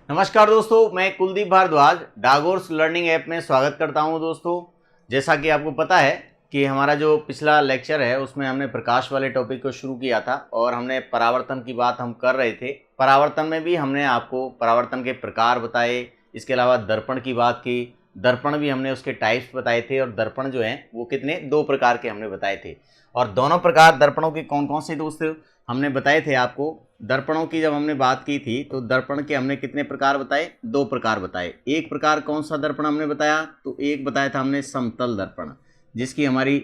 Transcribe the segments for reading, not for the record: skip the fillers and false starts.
नमस्कार दोस्तों, मैं कुलदीप भारद्वाज डागोर्स लर्निंग ऐप में स्वागत करता हूं। दोस्तों, जैसा कि आपको पता है कि हमारा जो पिछला लेक्चर है उसमें हमने प्रकाश वाले टॉपिक को शुरू किया था और हमने परावर्तन की बात हम कर रहे थे। परावर्तन में भी हमने आपको परावर्तन के प्रकार बताए, इसके अलावा दर्पण की बात की। दर्पण भी हमने उसके टाइप्स बताए थे और दर्पण जो हैं वो कितने दो प्रकार के हमने बताए थे। और दोनों प्रकार दर्पणों के कौन कौन से दोस्त हमने बताए थे आपको। दर्पणों की जब हमने बात की थी तो दर्पण के हमने कितने प्रकार बताए? दो प्रकार बताए। एक प्रकार कौन सा दर्पण हमने बताया? तो एक बताया था हमने समतल दर्पण, जिसकी हमारी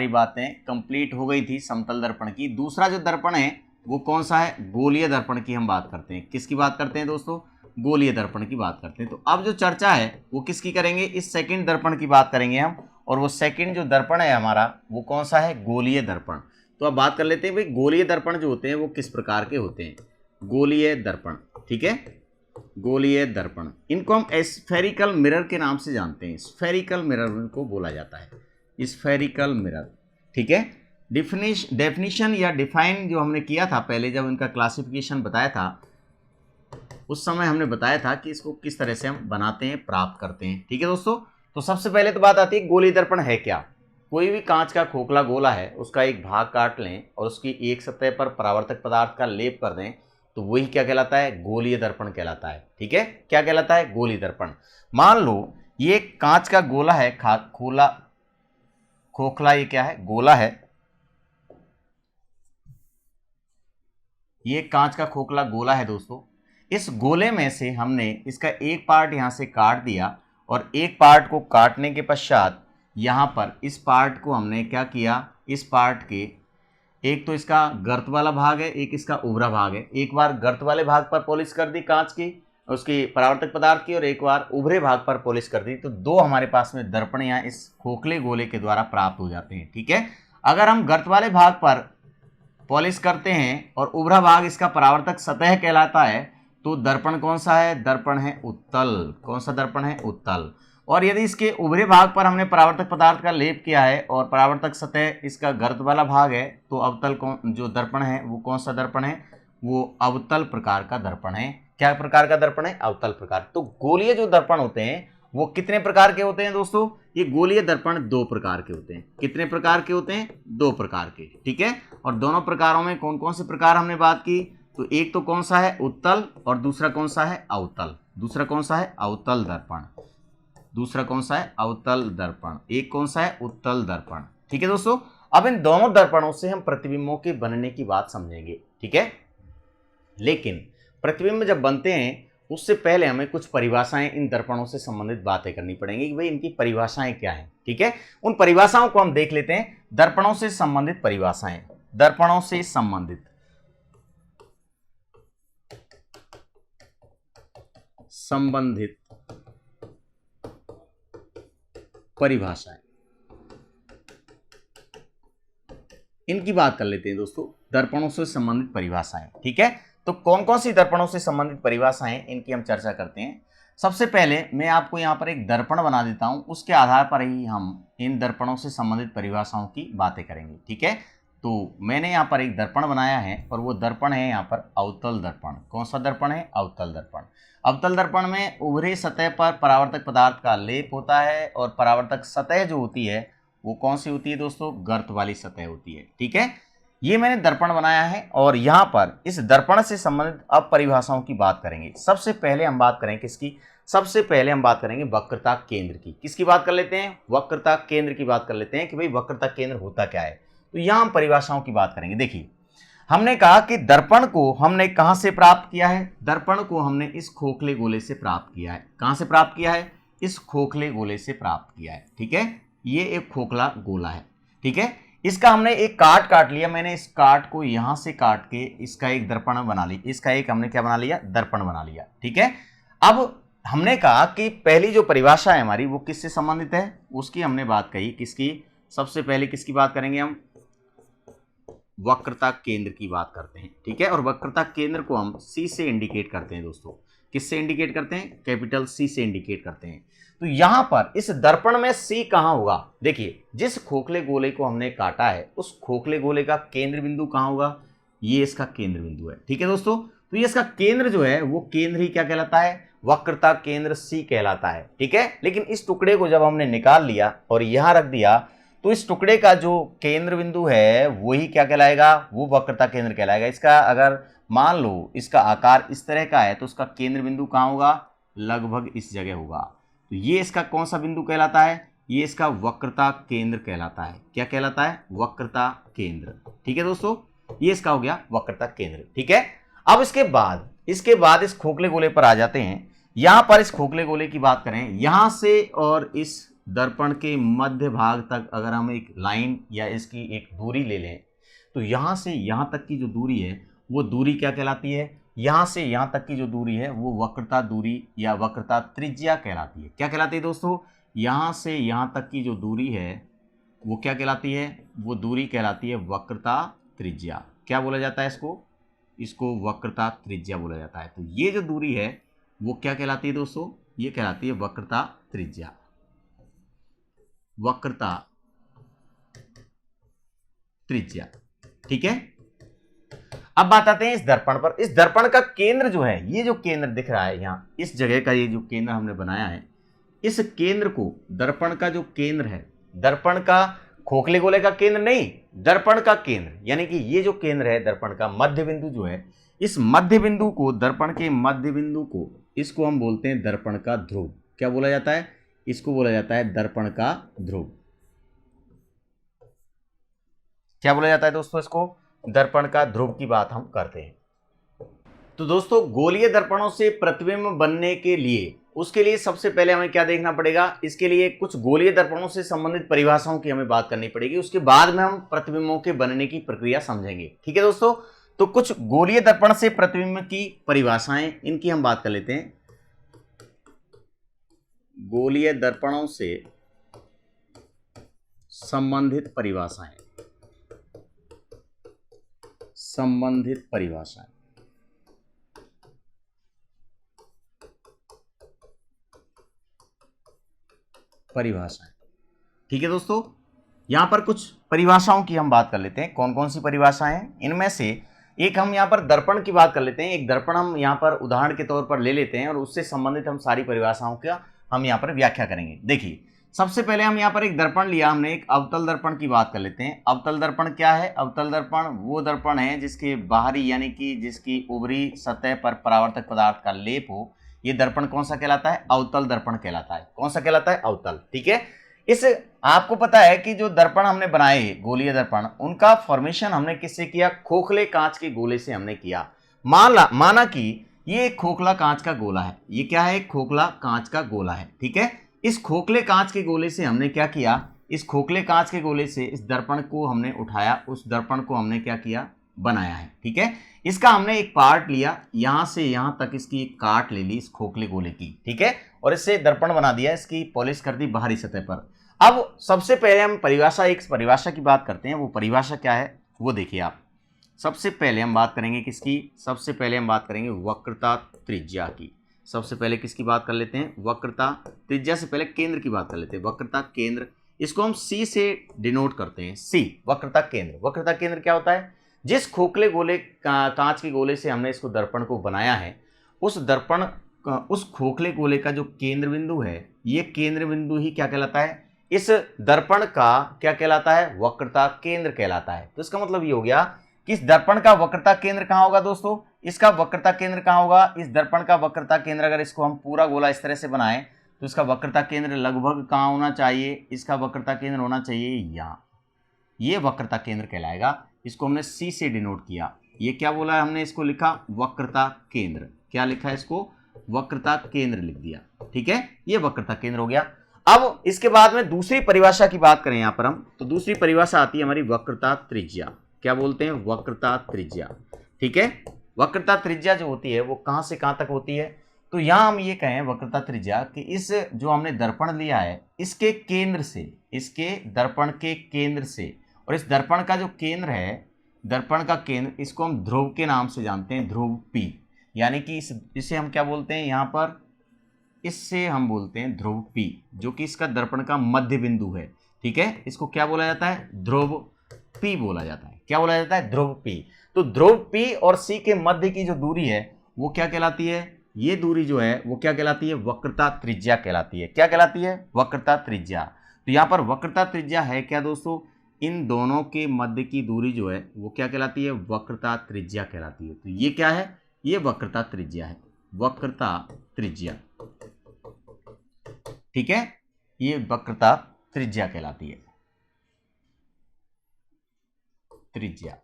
बातें कंप्लीट हो गई थी समतल दर्पण की। दूसरा जो दर्पण है वो कौन सा है? गोलीय दर्पण की हम बात करते हैं। किसकी बात करते हैं दोस्तों? गोलीय दर्पण की बात करते हैं। तो अब जो चर्चा है वो किसकी करेंगे? इस सेकंड दर्पण की बात करेंगे हम। और वो सेकंड जो दर्पण है हमारा वो कौन सा है? गोलीय दर्पण। तो अब बात कर लेते हैं भाई, गोलीय दर्पण जो होते हैं वो किस प्रकार के होते हैं। गोलीय दर्पण, ठीक है, गोलीय दर्पण, इनको हम स्फेरिकल मिरर के नाम से जानते हैं। स्फेरिकल मिरर इनको बोला जाता है, स्फेरिकल मिरर, ठीक है। डेफिनेशन या डिफाइन जो हमने किया था पहले, जब इनका क्लासिफिकेशन बताया था उस समय हमने बताया था कि इसको किस तरह से हम बनाते हैं, प्राप्त करते हैं, ठीक है दोस्तों। तो सबसे पहले तो बात आती है गोलीय दर्पण है क्या। कोई भी कांच का खोखला गोला है, उसका एक भाग काट लें और उसकी एक सतह पर परावर्तक पदार्थ का लेप कर दें, तो वही क्या कहलाता है? गोलीय दर्पण कहलाता है, ठीक है। क्या कहलाता है? गोलीय दर्पण। मान लो ये कांच का गोला है, खोखला, ये क्या है? गोला है। ये कांच का खोखला गोला है दोस्तों। इस गोले में से हमने इसका एक पार्ट यहां से काट दिया और एक पार्ट को काटने के पश्चात यहां पर इस पार्ट को हमने क्या किया? इस पार्ट के एक तो इसका गर्त वाला भाग है, एक इसका उभरा भाग है। एक बार गर्त वाले भाग पर पॉलिश कर दी कांच की, उसकी परावर्तक पदार्थ की, और एक बार उभरे भाग पर पॉलिश कर दी। तो दो हमारे पास में दर्पण यहाँ इस खोखले गोले के द्वारा प्राप्त हो जाते हैं, ठीक है। अगर हम गर्त वाले भाग पर पॉलिश करते हैं और उभरा भाग इसका परावर्तक सतह कहलाता है, तो दर्पण कौन सा है? दर्पण है उत्तल। कौन सा दर्पण है? उत्तल। और यदि इसके उभरे भाग पर हमने परावर्तक पदार्थ का लेप किया है और परावर्तक सतह इसका गर्त वाला भाग है, तो अवतल कौन जो दर्पण है वो कौन सा दर्पण है? वो अवतल प्रकार का दर्पण है। क्या प्रकार का दर्पण है? अवतल प्रकार। तो गोलीय जो दर्पण होते हैं वो कितने प्रकार के होते हैं दोस्तों? ये गोलीय दर्पण दो प्रकार के होते हैं। कितने प्रकार के होते हैं? दो प्रकार के, ठीक है। और दोनों प्रकारों में कौन कौन से प्रकार हमने बात की? तो एक तो कौन सा है? उत्तल, और दूसरा कौन सा है? अवतल। दूसरा कौन सा है? अवतल दर्पण। दूसरा कौन सा है? अवतल दर्पण। एक कौन सा है? उत्तल दर्पण, ठीक है दोस्तों। अब इन दोनों दर्पणों से हम प्रतिबिंबों के बनने की बात समझेंगे, ठीक है। लेकिन प्रतिबिंब जब बनते हैं उससे पहले हमें कुछ परिभाषाएं इन दर्पणों से संबंधित बातें करनी पड़ेंगी कि भाई इनकी परिभाषाएं क्या हैं, ठीक है। उन परिभाषाओं को हम देख लेते हैं। दर्पणों से संबंधित परिभाषाएं, दर्पणों से संबंधित परिभाषाएं, इनकी बात कर लेते हैं दोस्तों। दर्पणों से संबंधित परिभाषाएं, ठीक है। तो कौन कौन सी दर्पणों से संबंधित परिभाषाएं, इनकी हम चर्चा करते हैं। सबसे पहले मैं आपको यहां पर एक दर्पण बना देता हूं, उसके आधार पर ही हम इन दर्पणों से संबंधित परिभाषाओं की बातें करेंगे, ठीक है। तो मैंने यहाँ पर एक दर्पण बनाया है और वो दर्पण है यहाँ पर अवतल दर्पण। कौन सा दर्पण है? अवतल दर्पण। अवतल दर्पण में उभरे सतह पर परावर्तक पदार्थ का लेप होता है और परावर्तक सतह जो होती है वो कौन सी होती है दोस्तों? गर्त वाली सतह होती है, ठीक है। ये मैंने दर्पण बनाया है और यहां पर इस दर्पण से संबंधित अब परिभाषाओं की बात करेंगे। सबसे पहले हम बात करें किसकी? सबसे पहले हम बात करेंगे वक्रता केंद्र की। किसकी बात कर लेते हैं? वक्रता केंद्र की बात कर लेते हैं कि भाई वक्रता केंद्र होता क्या है। तो यहां हम परिभाषाओं की बात करेंगे। देखिए, हमने कहा कि दर्पण को हमने कहां से प्राप्त किया है? दर्पण को हमने इस खोखले गोले से प्राप्त किया है। कहां से प्राप्त किया है? इस खोखले गोले से प्राप्त किया है, ठीक है। ये एक खोखला गोला है, ठीक है। इसका हमने एक काट लिया। मैंने इस काट को यहां से काट के इसका एक दर्पण बना लिया। इसका एक हमने क्या बना लिया? दर्पण बना लिया, ठीक है। अब हमने कहा कि पहली जो परिभाषा है हमारी वो किससे संबंधित है? उसकी हमने बात कही। किसकी? सबसे पहले किसकी बात करेंगे हम? वक्रता केंद्र की बात करते हैं, ठीक है। और वक्रता केंद्र को हम सी से इंडिकेट करते हैं दोस्तों। किससे इंडिकेट करते हैं? कैपिटल सी से इंडिकेट करते हैं। तो यहां पर इस दर्पण में सी कहां होगा? देखिए, जिस खोखले गोले को हमने काटा है उस खोखले गोले का केंद्र बिंदु कहां होगा? ये इसका केंद्र बिंदु है। ठीक है दोस्तों, तो ये इसका केंद्र जो है वो केंद्र ही क्या कहलाता है, वक्रता केंद्र सी कहलाता है। ठीक है, लेकिन इस टुकड़े को जब हमने निकाल लिया और यहां रख दिया तो इस टुकड़े का जो केंद्र बिंदु है वही क्या कहलाएगा, वो वक्रता केंद्र कहलाएगा। इसका अगर मान लो इसका आकार इस तरह का है तो उसका केंद्र बिंदु कहां होगा, लगभग इस जगह होगा। तो ये इसका कौन सा बिंदु कहलाता है, ये इसका वक्रता केंद्र कहलाता है। क्या कहलाता है, वक्रता केंद्र। ठीक है दोस्तों, ये इसका हो गया वक्रता केंद्र। ठीक है, अब इसके बाद इस खोखले गोले पर आ जाते हैं। यहां पर इस खोखले गोले की बात करें, यहां से और इस दर्पण के मध्य भाग तक अगर हम एक लाइन या इसकी एक दूरी ले लें तो यहां से यहां तक की जो दूरी है वो दूरी क्या कहलाती है, यहां से यहां तक की जो दूरी है वो वक्रता दूरी या वक्रता त्रिज्या कहलाती है। क्या कहलाती है दोस्तों, यहां से यहां तक की जो दूरी है वो क्या कहलाती है, वो दूरी कहलाती है वक्रता त्रिज्या। क्या बोला जाता है इसको वक्रता त्रिज्या बोला जाता है। तो ये जो दूरी है वो क्या कहलाती है दोस्तों, ये कहलाती है वक्रता त्रिज्या, वक्रता त्रिज्या। ठीक है, अब बात आते हैं इस दर्पण पर। इस दर्पण का केंद्र जो है, ये जो केंद्र दिख रहा है यहाँ इस जगह का, ये जो केंद्र हमने बनाया है, इस केंद्र को, दर्पण का जो केंद्र है, दर्पण का खोखले गोले का केंद्र नहीं, दर्पण का केंद्र, यानी कि ये जो केंद्र है दर्पण का मध्य बिंदु जो है, इस मध्य बिंदु को, दर्पण के मध्य बिंदु को, इसको हम बोलते हैं दर्पण का ध्रुव। क्या बोला जाता है, इसको बोला जाता है दर्पण का ध्रुव। क्या बोला जाता है दोस्तों, इसको दर्पण का ध्रुव की बात हम करते हैं। तो दोस्तों गोलीय दर्पणों से प्रतिबिंब बनने के लिए, उसके लिए सबसे पहले हमें क्या देखना पड़ेगा, इसके लिए कुछ गोलीय दर्पणों से संबंधित परिभाषाओं की हमें बात करनी पड़ेगी। उसके बाद में हम प्रतिबिंबों के बनने की प्रक्रिया समझेंगे। ठीक है दोस्तों, तो कुछ गोलीय दर्पण से प्रतिबिंब की परिभाषाएं, इनकी हम बात कर लेते हैं। गोलीय दर्पणों से संबंधित परिभाषाएं, संबंधित परिभाषाएं। ठीक है दोस्तों, यहां पर कुछ परिभाषाओं की हम बात कर लेते हैं। कौन कौन सी परिभाषाएं हैं, इनमें से एक हम यहां पर दर्पण की बात कर लेते हैं। एक दर्पण हम यहां पर उदाहरण के तौर पर ले लेते हैं और उससे संबंधित हम सारी परिभाषाओं का हम यहां पर व्याख्या करेंगे। देखिए, सबसे पहले हम यहाँ पर एक दर्पण लिया हमने, एक अवतल दर्पण की बात कर लेते हैं। अवतल दर्पण क्या है, अवतल दर्पण वो दर्पण है जिसके बाहरी यानी कि जिसकी ऊपरी सतह पर परावर्तक पदार्थ का लेप हो। ये दर्पण कौन सा कहलाता है, अवतल दर्पण कहलाता है। कौन सा कहलाता है, अवतल। ठीक है, इस आपको पता है कि जो दर्पण हमने बनाए गोलीय दर्पण, उनका फॉर्मेशन हमने किससे किया, खोखले कांच के गोले से हमने किया। माना कि ये एक खोखला कांच का गोला है। ये क्या है, एक खोखला कांच का गोला है। ठीक है, इस खोखले कांच के गोले से हमने क्या किया, इस खोखले कांच के गोले से इस दर्पण को हमने उठाया, उस दर्पण को हमने क्या किया, बनाया है। ठीक है, इसका हमने एक पार्ट लिया, यहां से यहां तक इसकी एक काट ले ली इस खोखले गोले की। ठीक है, और इससे दर्पण बना दिया, इसकी पॉलिश कर दी बाहरी सतह पर। अब सबसे पहले हम एक परिभाषा की बात करते हैं। वो परिभाषा क्या है वो देखिए आप। सबसे पहले हम बात करेंगे किसकी, सबसे पहले हम बात करेंगे वक्रता त्रिज्या की। सबसे पहले किसकी बात कर लेते हैं, वक्रता त्रिज्या से पहले केंद्र की बात कर लेते हैं। वक्रता केंद्र, इसको हम सी से डिनोट करते हैं। सी, वक्रता केंद्र। वक्रता केंद्र क्या होता है, जिस खोखले गोले कांच के गोले से हमने इसको दर्पण को बनाया है, उस खोखले गोले का जो केंद्र बिंदु है, ये केंद्र बिंदु ही क्या कहलाता है, इस दर्पण का क्या कहलाता है, वक्रता केंद्र कहलाता है। तो इसका मतलब ये हो गया कि इस दर्पण का वक्रता केंद्र कहां होगा दोस्तों, इसका वक्रता केंद्र कहां होगा, इस दर्पण का वक्रता केंद्र, अगर इसको हम पूरा गोला इस तरह से बनाएं तो इसका वक्रता केंद्र लगभग कहां होना चाहिए, इसका वक्रता केंद्र होना चाहिए यहाँ। ये वक्रता केंद्र कहलाएगा। इसको हमने सी से डिनोट किया। ये क्या बोला है हमने, इसको लिखा वक्रता केंद्र। क्या लिखा है, इसको वक्रता केंद्र लिख दिया। ठीक है, ये वक्रता केंद्र हो गया। अब इसके बाद में दूसरी परिभाषा की बात करें यहां पर हम, तो दूसरी परिभाषा आती है हमारी वक्रता त्रिज्या। क्या बोलते हैं, वक्रता त्रिज्या। ठीक है, वक्रता त्रिज्या जो होती है वो कहां से कहां तक होती है, तो यहां हम ये कहें वक्रता त्रिज्या कि इस जो हमने दर्पण लिया है इसके केंद्र से, इसके दर्पण के केंद्र से, और इस दर्पण का जो केंद्र है, दर्पण का केंद्र, इसको हम ध्रुव के नाम से जानते हैं, ध्रुव पी। यानी कि इसे हम क्या बोलते हैं यहां पर, इससे हम बोलते हैं ध्रुव पी, जो कि इसका दर्पण का मध्य बिंदु है। ठीक है, इसको क्या बोला जाता है, ध्रुव पी बोला जाता है। क्या बोला जाता है, ध्रुव P। तो ध्रुव P और C के मध्य की जो दूरी है वो क्या कहलाती है, ये दूरी जो है वो क्या कहलाती है, वक्रता त्रिज्या कहलाती है। क्या कहलाती है, वक्रता त्रिज्या। तो यहां पर वक्रता त्रिज्या है क्या दोस्तों, इन दोनों के मध्य की दूरी जो है वो क्या कहलाती है, वक्रता त्रिज्या कहलाती है। तो ये क्या है, ये वक्रता त्रिज्या है, वक्रता त्रिज्या, ठीक है, ये वक्रता त्रिज्या कहलाती है, त्रिज्या।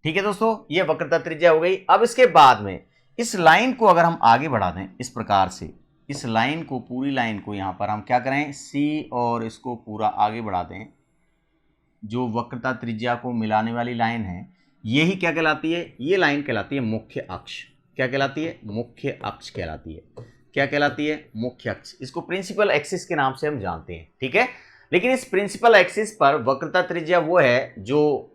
ठीक है दोस्तों, ये वक्रता त्रिज्या हो गई। अब इसके बाद में इस लाइन को अगर हम आगे बढ़ा दें इस प्रकार से, इस लाइन को, पूरी लाइन को यहां पर हम क्या करें, सी और इसको पूरा आगे बढ़ा दें, जो वक्रता त्रिज्या को मिलाने वाली लाइन है यही क्या कहलाती है, ये लाइन कहलाती है मुख्य अक्ष। क्या कहलाती है, मुख्य अक्ष कहलाती है। क्या कहलाती है, मुख्य अक्ष। इसको प्रिंसिपल एक्सिस के नाम से हम जानते हैं, ठीक है। लेकिन इस प्रिंसिपल एक्सिस पर वक्रता त्रिज्या वो है जो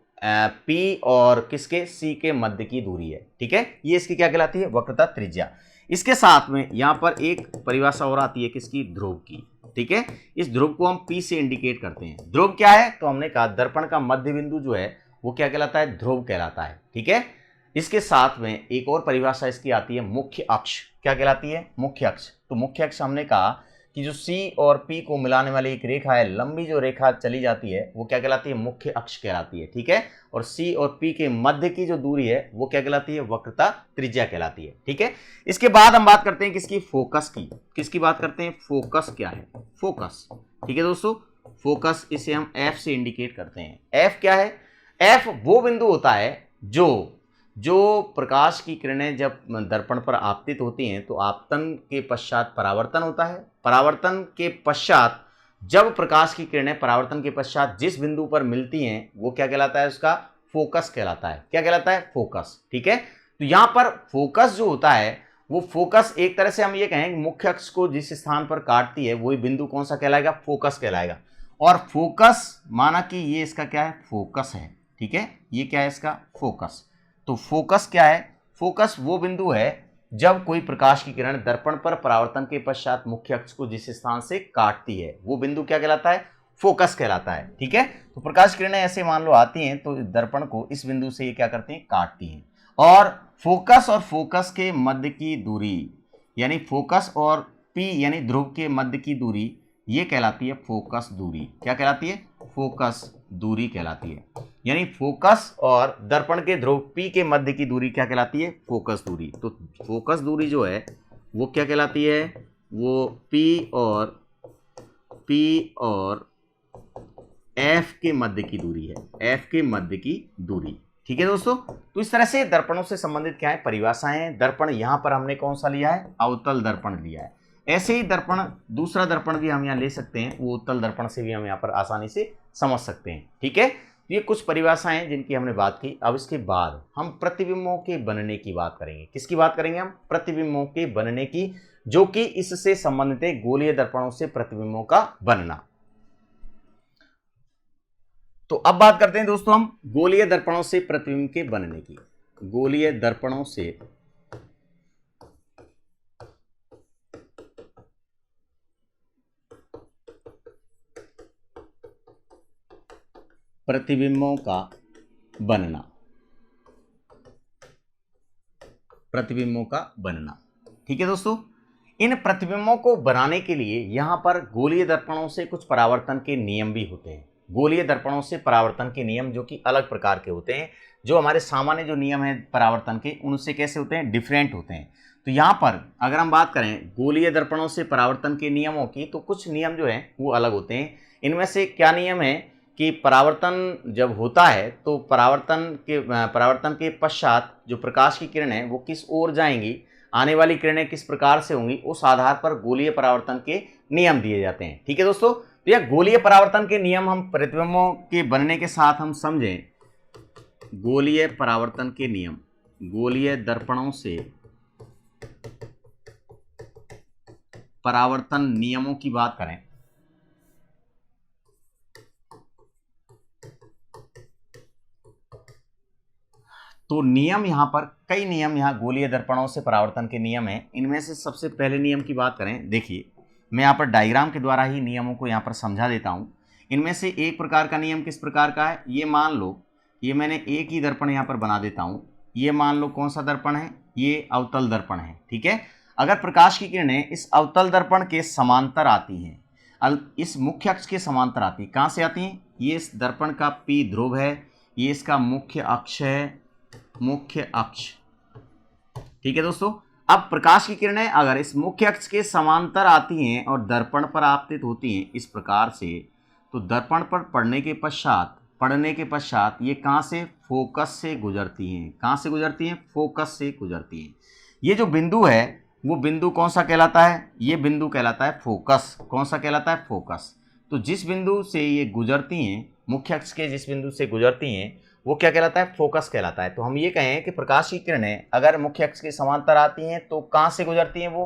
P और किसके, C के मध्य की दूरी है, ठीक है। ये इसकी क्या कहलाती है, वक्रता त्रिज्या। इसके साथ में यहां पर एक परिभाषा और आती है किसकी, ध्रुव की, ठीक है। इस ध्रुव को हम P से इंडिकेट करते हैं। ध्रुव क्या है, तो हमने कहा दर्पण का मध्य बिंदु जो है वो क्या कहलाता है, ध्रुव कहलाता है, ठीक है। इसके साथ में एक और परिभाषा इसकी आती है मुख्य अक्ष। क्या कहलाती है, मुख्य अक्ष। तो मुख्य अक्ष हमने कहा कि जो C और P को मिलाने वाली एक रेखा है, लंबी जो रेखा चली जाती है वो क्या कहलाती है, मुख्य अक्ष कहलाती है, ठीक है। और C और P के मध्य की जो दूरी है वो क्या कहलाती है, वक्रता त्रिज्या कहलाती है, ठीक है। इसके बाद हम बात करते हैं किसकी, फोकस की। किसकी बात करते हैं, फोकस क्या है, फोकस, ठीक है दोस्तों। फोकस इसे हम F से इंडिकेट करते हैं। F क्या है, F वो बिंदु होता है जो प्रकाश की किरणें जब दर्पण पर आपतित होती हैं तो आपतन के पश्चात परावर्तन होता है। परावर्तन के पश्चात जब प्रकाश की किरणें परावर्तन के पश्चात जिस बिंदु पर मिलती हैं वो क्या कहलाता है, उसका फोकस कहलाता है। क्या कहलाता है, फोकस, ठीक है। तो यहां पर फोकस जो होता है वो फोकस एक तरह से हम ये कहें मुख्य अक्ष को जिस स्थान पर काटती है वही बिंदु कौन सा कहलाएगा, फोकस कहलाएगा। और फोकस माना कि ये इसका क्या है, फोकस है, ठीक है। ये क्या है, इसका फोकस। तो फोकस क्या है, फोकस वो बिंदु है जब कोई प्रकाश की किरण दर्पण पर परावर्तन के पश्चात मुख्य अक्ष को जिस स्थान से काटती है वो बिंदु क्या कहलाता है, फोकस कहलाता है, ठीक है। तो प्रकाश किरणें ऐसे मान लो आती हैं तो दर्पण को इस बिंदु से ये क्या करती हैं, काटती हैं। और फोकस के मध्य की दूरी, यानी फोकस और P यानी ध्रुव के मध्य की दूरी, ये कहलाती है फोकस दूरी। क्या कहलाती है, फोकस दूरी कहलाती है। यानी फोकस और दर्पण के ध्रुव P के मध्य की दूरी क्या कहलाती है, फोकस दूरी। तो फोकस दूरी जो है वो क्या कहलाती है, वो P और F के मध्य की दूरी है, F के मध्य की दूरी, ठीक है दोस्तों। तो इस तरह से दर्पणों से संबंधित क्या है, परिभाषाएं। दर्पण यहां पर हमने कौन सा लिया है, अवतल दर्पण लिया है। ऐसे ही दर्पण, दूसरा दर्पण भी हम यहाँ ले सकते हैं, वो उत्तल दर्पण से भी हम यहाँ पर आसानी से समझ सकते हैं, ठीक है। ये कुछ परिभाषाएं जिनकी हमने बात की। अब इसके बाद हम प्रतिबिंबों के बनने की बात करेंगे। किसकी बात करेंगे हम, प्रतिबिंबों के बनने की, जो कि इससे संबंधित है गोलीय दर्पणों से प्रतिबिंबों का बनना। तो अब बात करते हैं दोस्तों हम गोलीय दर्पणों से प्रतिबिंब के बनने की। गोलीय दर्पणों से प्रतिबिंबों का बनना, प्रतिबिंबों का बनना, ठीक है दोस्तों। इन प्रतिबिंबों को बनाने के लिए यहां पर गोलीय दर्पणों से कुछ परावर्तन के नियम भी होते हैं। गोलीय दर्पणों से परावर्तन के नियम जो कि अलग प्रकार के होते हैं, जो हमारे सामान्य जो नियम है परावर्तन के उनसे कैसे होते हैं, डिफरेंट होते हैं। तो यहाँ पर अगर हम बात करें गोलीय दर्पणों से परावर्तन के नियमों की, तो कुछ नियम जो हैं वो अलग होते हैं। इनमें से क्या नियम है कि परावर्तन जब होता है तो परावर्तन के पश्चात जो प्रकाश की किरणें वो किस ओर जाएंगी, आने वाली किरणें किस प्रकार से होंगी, उस आधार पर गोलीय परावर्तन के नियम दिए जाते हैं, ठीक है दोस्तों। तो यह गोलीय परावर्तन के नियम हम प्रतिबिंबों के बनने के साथ हम समझें। गोलीय परावर्तन के नियम, गोलीय दर्पणों से परावर्तन नियमों की बात करें तो नियम यहां पर कई नियम, यहां गोलीय दर्पणों से परावर्तन के नियम हैं। इनमें से सबसे पहले नियम की बात करें, देखिए मैं यहां पर डायग्राम के द्वारा ही नियमों को यहां पर समझा देता हूं। इनमें से एक प्रकार का नियम किस प्रकार का है, ये मान लो, ये मैंने एक ही दर्पण यहाँ पर बना देता हूँ, ये मान लो कौन सा दर्पण है, ये अवतल दर्पण है, ठीक है। अगर प्रकाश की किरणें इस अवतल दर्पण के समांतर आती हैं, इस मुख्य अक्ष के समांतर आती हैं, कहाँ से आती हैं, ये इस दर्पण का P ध्रुव है, ये इसका मुख्य अक्ष है, मुख्य अक्ष, ठीक है दोस्तों। अब प्रकाश की किरणें अगर इस मुख्य अक्ष के समांतर आती हैं और दर्पण पर आपतित होती हैं इस प्रकार से, तो दर्पण पर पड़ने के पश्चात ये कहाँ से, फोकस से गुजरती हैं, कहाँ से गुजरती हैं, फोकस से गुजरती हैं। ये जो बिंदु है वो बिंदु कौन सा कहलाता है, ये बिंदु कहलाता है फोकस। कौन सा कहलाता है, फोकस। तो जिस बिंदु से ये गुजरती हैं, मुख्य अक्ष के जिस बिंदु से गुजरती हैं वो क्या कहलाता है, फोकस कहलाता है। तो हम ये कहें कि प्रकाश की किरणें अगर मुख्य अक्ष के समांतर आती हैं तो कहाँ से गुजरती हैं, वो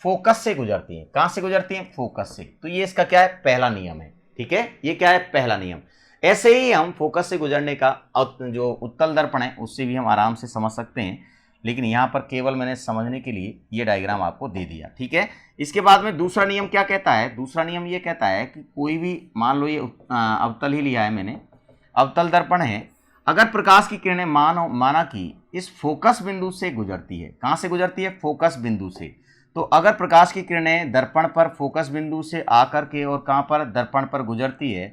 फोकस से गुजरती हैं। कहाँ से गुजरती हैं, फोकस से। तो ये इसका क्या है, पहला नियम है, ठीक है, ये क्या है, पहला नियम। ऐसे ही हम फोकस से गुजरने का जो उत्तल दर्पण है उससे भी हम आराम से समझ सकते हैं, लेकिन यहाँ पर केवल मैंने समझने के लिए ये डायग्राम आपको दे दिया, ठीक है। इसके बाद में दूसरा नियम क्या कहता है, दूसरा नियम ये कहता है कि कोई भी, मान लो ये अवतल ही लिया है मैंने, अवतल दर्पण है, अगर प्रकाश की किरणें माना कि इस फोकस बिंदु से गुजरती है, कहाँ से गुजरती है, फोकस बिंदु से। तो अगर प्रकाश की किरणें दर्पण पर फोकस बिंदु से आकर के और कहाँ पर, दर्पण पर गुजरती है,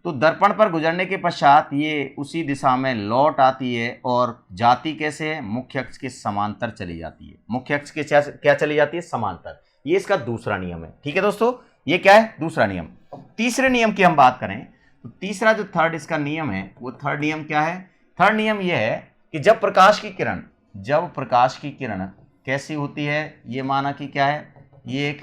तो दर्पण पर गुजरने के पश्चात ये उसी दिशा में लौट आती है और जाती कैसे है, मुख्य अक्ष के समांतर चली जाती है। मुख्य अक्ष के क्या चली जाती है, समांतर। ये इसका दूसरा नियम है, ठीक है दोस्तों, ये क्या है, दूसरा नियम। तीसरे नियम की हम बात करें तो तीसरा जो थर्ड इसका नियम है, वो थर्ड नियम क्या है, थर्ड नियम ये है कि जब प्रकाश की किरण कैसी होती है, ये माना कि क्या है, ये एक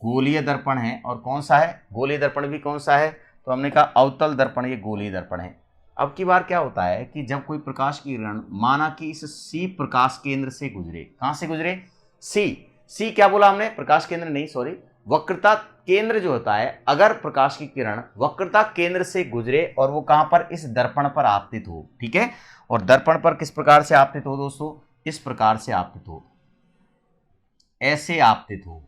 गोलीय दर्पण है, और कौन सा है, गोलीय दर्पण भी कौन सा है, तो हमने कहा अवतल दर्पण, ये गोलीय दर्पण है। अब की बार क्या होता है कि जब कोई प्रकाश की किरण माना कि इस C प्रकाश केंद्र से गुजरे, कहां से गुजरे, C क्या बोला हमने, प्रकाश केंद्र नहीं, सॉरी, वक्रता केंद्र जो होता है, अगर प्रकाश की किरण वक्रता केंद्र से गुजरे और वो कहां पर, इस दर्पण पर आपतित हो, ठीक है। और दर्पण पर किस प्रकार से आपतित हो दोस्तों, इस प्रकार से आपतित हो, ऐसे आपतित हो।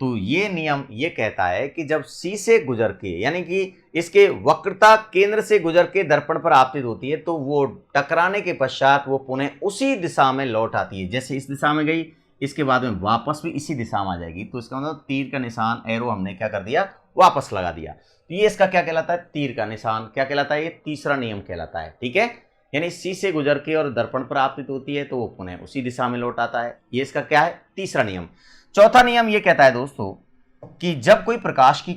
तो ये नियम ये कहता है कि जब C से गुजर के, यानी कि इसके वक्रता केंद्र से गुजर के दर्पण पर आपतित होती है, तो वो टकराने के पश्चात वो पुनः उसी दिशा में लौट आती है। जैसे इस दिशा में गई, इसके बाद में वापस भी इसी दिशा में आ जाएगी। तो इसका मतलब तीर का निशान, एरो हमने क्या कर दिया, वापस लगा दिया। तो ये इसका क्या कहलाता है, तीर का निशान क्या कहलाता है, ये तीसरा नियम कहलाता है, ठीक है। यानी C से गुजर के और दर्पण पर आपतित होती है तो वो पुनः उसी दिशा में लौट आता है। ये इसका क्या है, तीसरा नियम। चौथा नियम ये कहता है दोस्तों कि जब कोई प्रकाश की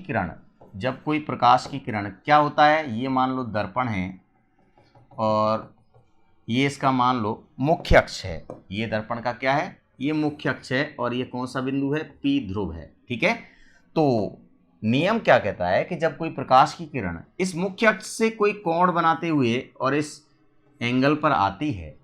किरण क्या होता है, ये मान लो दर्पण है और ये इसका मान लो मुख्य अक्ष है, ये दर्पण का क्या है, ये मुख्य अक्ष है, और ये कौन सा बिंदु है, P ध्रुव है, ठीक है। तो नियम क्या कहता है कि जब कोई प्रकाश की किरण इस मुख्य अक्ष से कोई कोण बनाते हुए और इस एंगल पर आती है,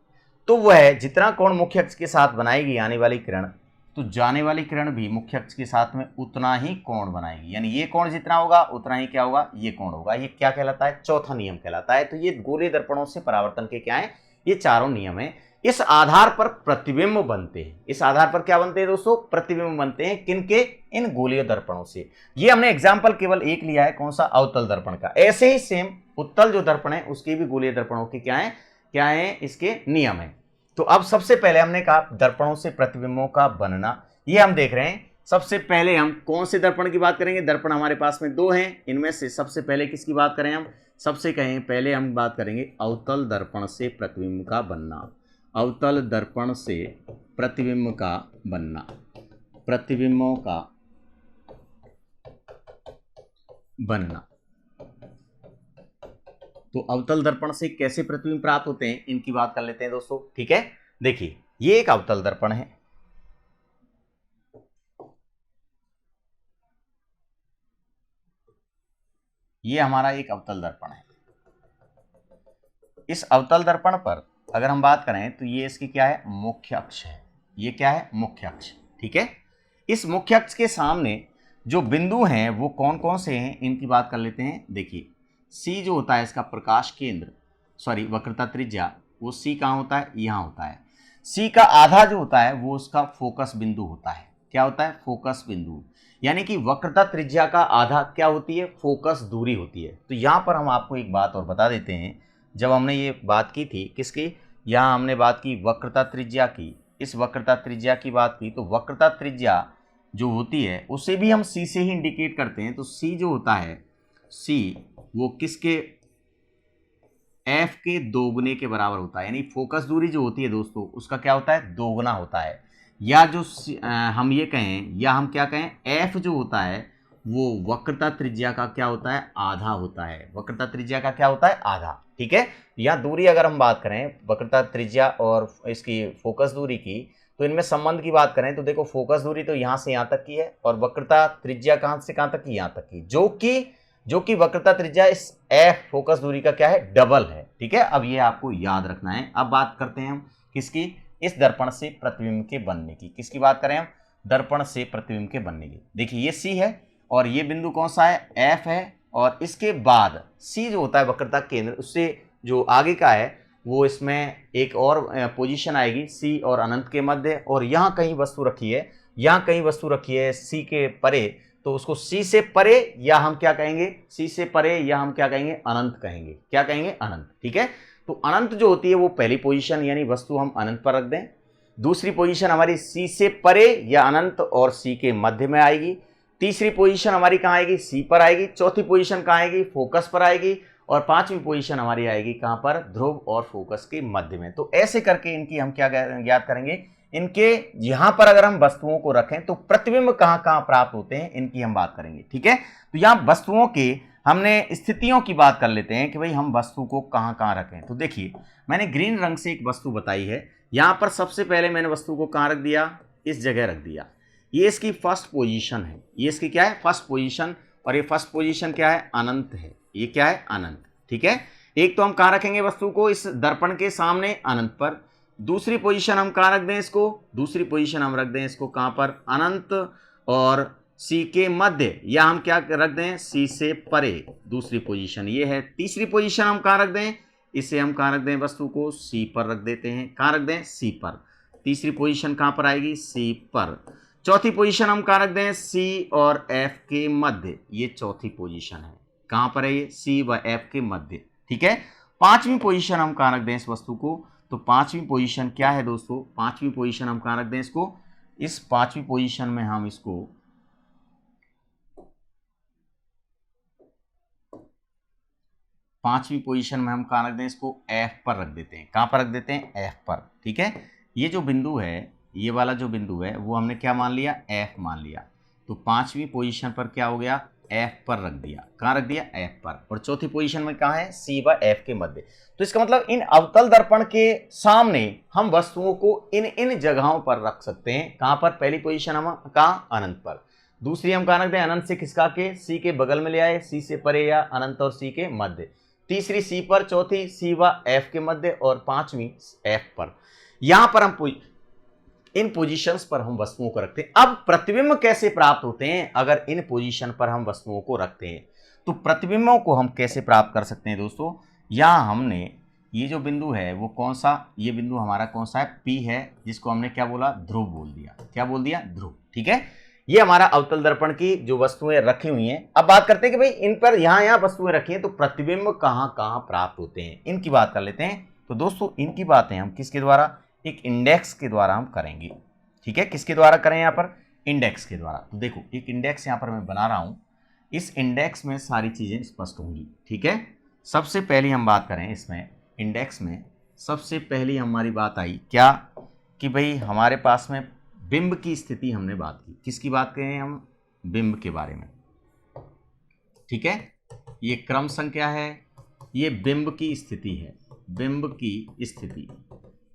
तो वह जितना कोण मुख्य अक्ष के साथ बनाएगी आने वाली किरण, तो जाने वाली किरण भी मुख्य अक्ष के साथ में उतना ही कोण बनाएगी। यानी ये कोण जितना होगा उतना ही क्या होगा, ये कोण होगा। ये क्या कहलाता है, चौथा नियम कहलाता है। तो ये गोलीय दर्पणों से परावर्तन के क्या है, ये चारों नियम है। इस आधार पर प्रतिबिंब बनते हैं। इस आधार पर क्या बनते हैं दोस्तों, प्रतिबिंब बनते हैं। किनके, इन गोलीय दर्पणों से। ये हमने एग्जाम्पल केवल एक लिया है, कौन सा, अवतल दर्पण का। ऐसे ही सेम उत्तल जो दर्पण है उसके भी गोलीय दर्पणों के क्या है, इसके नियम है। तो अब सबसे पहले हमने कहा दर्पणों से प्रतिबिंबों का बनना, ये हम देख रहे हैं। सबसे पहले हम कौन से दर्पण की बात करेंगे, दर्पण हमारे पास में दो हैं, इनमें से सबसे पहले किसकी बात करें हम, सबसे पहले हम बात करेंगे अवतल दर्पण से प्रतिबिंब का बनना। अवतल दर्पण से प्रतिबिंब का बनना, प्रतिबिंबों का बनना। तो अवतल दर्पण से कैसे प्रतिबिंब प्राप्त होते हैं, इनकी बात कर लेते हैं दोस्तों, ठीक है। देखिए ये एक अवतल दर्पण है, ये हमारा एक अवतल दर्पण है। इस अवतल दर्पण पर अगर हम बात करें तो ये इसकी क्या है, मुख्य अक्ष है। ये क्या है, मुख्य अक्ष, ठीक है। इस मुख्य अक्ष के सामने जो बिंदु हैं वो कौन कौन से हैं, इनकी बात कर लेते हैं। देखिए C जो होता है इसका प्रकाश केंद्र, सॉरी वक्रता त्रिज्या, वो C कहाँ होता है, यहाँ होता है। C का आधा जो होता है वो उसका फोकस बिंदु होता है। क्या होता है? फोकस बिंदु। यानी कि वक्रता त्रिज्या का आधा क्या होती है? फोकस दूरी होती है। तो यहाँ पर हम आपको एक बात और बता देते हैं, जब हमने ये बात की थी किसकी, यहाँ हमने बात की वक्रता त्रिज्या की, इस वक्रता त्रिज्या की बात की, तो वक्रता त्रिज्या जो होती है उसे भी हम सी से ही इंडिकेट करते हैं। तो सी जो होता है, सी वो किसके, एफ के दोगुने के बराबर होता है। यानी फोकस दूरी जो होती है दोस्तों उसका क्या होता है? दोगुना होता है। या जो हम ये कहें, या हम क्या कहें, एफ जो होता है वो वक्रता त्रिज्या का क्या होता है? आधा होता है। वक्रता त्रिज्या का क्या होता है? आधा। ठीक है। या दूरी अगर हम बात करें वक्रता त्रिज्या और इसकी फोकस दूरी की, तो इनमें संबंध की बात करें तो देखो फोकस दूरी तो यहाँ से यहाँ तक की है और वक्रता त्रिज्या कहाँ से कहाँ तक की? यहाँ तक की, जो कि वक्रता त्रिज्या इस एफ फोकस दूरी का क्या है? डबल है। ठीक है। अब ये आपको याद रखना है। अब बात करते हैं हम किसकी? इस दर्पण से प्रतिबिंब के बनने की। किसकी बात करें हम? दर्पण से प्रतिबिंब के बनने की। देखिए ये सी है और ये बिंदु कौन सा है? एफ है। और इसके बाद सी जो होता है वक्रता केंद्र, उससे जो आगे का है वो इसमें एक और पोजीशन आएगी सी और अनंत के मध्य, और यहाँ कहीं वस्तु रखी है, यहाँ कहीं वस्तु रखी है सी के परे, तो उसको सी से परे या हम क्या कहेंगे? सी से परे या हम क्या कहेंगे? अनंत कहेंगे। क्या कहेंगे? अनंत। ठीक है। तो अनंत जो होती है वो पहली पोजीशन, यानी वस्तु हम अनंत पर रख दें। दूसरी पोजीशन हमारी सी से परे या अनंत और सी के मध्य में आएगी। तीसरी पोजीशन हमारी कहाँ आएगी? सी पर आएगी। चौथी पोजीशन कहाँ आएगी? फोकस पर आएगी। और पांचवी पोजीशन हमारी आएगी कहाँ पर? ध्रुव और फोकस के मध्य में। तो ऐसे करके इनकी हम क्या ज्ञात करेंगे? इनके यहां पर अगर हम वस्तुओं को रखें तो प्रतिबिंब कहां कहां प्राप्त होते हैं, इनकी हम बात करेंगे। ठीक है। तो यहां वस्तुओं के हमने स्थितियों की बात कर लेते हैं कि भाई हम वस्तु को कहां कहां रखें। तो देखिए मैंने ग्रीन रंग से एक वस्तु बताई है। यहां पर सबसे पहले मैंने वस्तु को कहां रख दिया? इस जगह रख दिया। ये इसकी फर्स्ट पोजीशन है। ये इसकी क्या है? First position. और ये फर्स्ट पोजीशन क्या है? अनंत है। ये क्या है? अनंत। ठीक है। एक तो हम कहां रखेंगे वस्तु को? इस दर्पण के सामने अनंत पर। दूसरी पोजीशन हम कहां रख दें इसको? दूसरी पोजीशन हम रख दें इसको कहां पर? अनंत और सी के मध्य, या हम क्या रख दें? सी से परे। दूसरी पोजीशन ये है। तीसरी पोजीशन हम कहां रख दें? इसे हम कहां रख दें? वस्तु को सी पर रख देते हैं। कहां रख दें? सी पर। तीसरी पोजीशन कहां पर आएगी? सी पर। चौथी पोजीशन हम कहां रख दें? सी और एफ के मध्य। ये चौथी पोजीशन है। कहां पर है ये? सी व एफ के मध्य। ठीक है। पांचवी पोजीशन हम कहां रख दें इस वस्तु को? तो पांचवी पोजीशन क्या है दोस्तों? पांचवी पोजीशन हम कहां रख दें इसको? इस पांचवी पोजीशन में हम इसको पांचवी पोजीशन में हम कहां रख दें इसको? एफ पर रख देते हैं। कहां पर रख देते हैं? एफ पर। ठीक है। ये जो बिंदु है, ये वाला जो बिंदु है वो हमने क्या मान लिया? एफ मान लिया। तो पांचवी पोजीशन पर क्या हो गया? एफ पर रख दिया। कहां रख दिया? एफ पर। और चौथी पोजीशन में कहां है? सी व एफ के मध्य। तो इसका मतलब इन अवतल दर्पण के सामने हम वस्तुओं को इन इन जगहों पर रख सकते हैं। कहां पर? पहली पोजीशन हम कहां? अनंत पर। दूसरी हम कहां रख दें? अनंत से खिसका के सी के बगल में ले आए, सी से परे या अनंत और सी के मध्य। तीसरी सी पर, चौथी सी व एफ के मध्य और पांचवी एफ पर। यहां पर हम इन पोजीशंस पर हम वस्तुओं को रखते हैं। अब प्रतिबिंब कैसे प्राप्त होते हैं अगर इन पोजीशन पर हम वस्तुओं को रखते हैं? तो प्रतिबिंबों को हम कैसे प्राप्त कर सकते हैं दोस्तों? यहां हमने ये जो बिंदु है वो कौन सा? ये बिंदु हमारा कौन सा है? पी है, जिसको हमने क्या बोला? ध्रुव बोल दिया। क्या बोल दिया? ध्रुव। ठीक है। ये हमारा अवतल दर्पण की जो वस्तुएं रखी हुई हैं। अब बात करते हैं कि भाई इन पर यहां वस्तुएं रखी हैं तो प्रतिबिंब कहां कहां प्राप्त होते हैं, इनकी बात कर लेते हैं। तो दोस्तों इनकी बातें हम किसके द्वारा? एक इंडेक्स के द्वारा हम करेंगे। ठीक है। किसके द्वारा करें? यहाँ पर इंडेक्स के द्वारा। तो देखो एक इंडेक्स यहाँ पर मैं बना रहा हूं। इस इंडेक्स में सारी चीजें स्पष्ट होंगी। ठीक है। सबसे पहली हम बात करें इसमें इंडेक्स में, सबसे पहली हमारी बात आई क्या कि भाई हमारे पास में बिंब की स्थिति हमने बात की। किसकी बात करें हम? बिंब के बारे में। ठीक है। ये क्रम संख्या है, ये बिंब की स्थिति है। बिंब की स्थिति,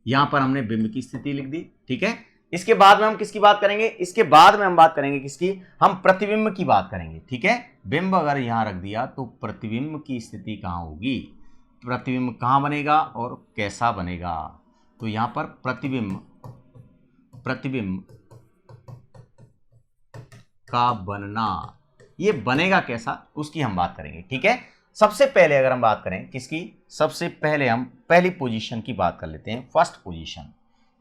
यहां पर हमने बिंब की स्थिति लिख दी। ठीक है। इसके बाद में हम किसकी बात करेंगे? इसके बाद में हम बात करेंगे किसकी? हम प्रतिबिंब की बात करेंगे। ठीक है। बिंब अगर यहां रख दिया तो प्रतिबिंब की स्थिति कहां होगी? प्रतिबिंब कहां बनेगा और कैसा बनेगा? तो यहां पर प्रतिबिंब का बनना, ये बनेगा कैसा उसकी हम बात करेंगे। ठीक है। सबसे पहले अगर हम बात करें किसकी? सबसे पहले हम पहली पोजीशन की बात कर लेते हैं, फर्स्ट पोजीशन।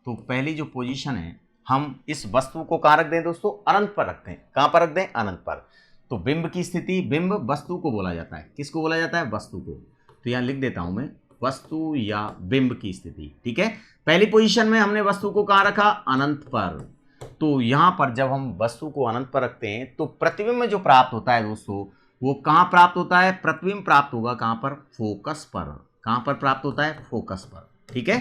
तो पहली जो पोजीशन है हम इस वस्तु को कहां रख दें दोस्तों, अनंत पर रखते हैं। कहां पर रख दें, अनंत पर। तो बिंब की स्थिति, बिंब वस्तु को बोला जाता है। किसको बोला जाता है, वस्तु को। तो यहां लिख देता हूं मैं, वस्तु या बिंब की स्थिति। ठीक है, पहली पोजीशन में हमने वस्तु को कहां रखा, अनंत पर। तो यहां पर जब हम वस्तु को अनंत पर रखते हैं तो प्रतिबिंब जो प्राप्त होता है दोस्तों, वो कहां प्राप्त होता है, प्रतिबिंब प्राप्त होगा कहां पर, फोकस पर। कहां पर प्राप्त होता है, फोकस पर। ठीक है,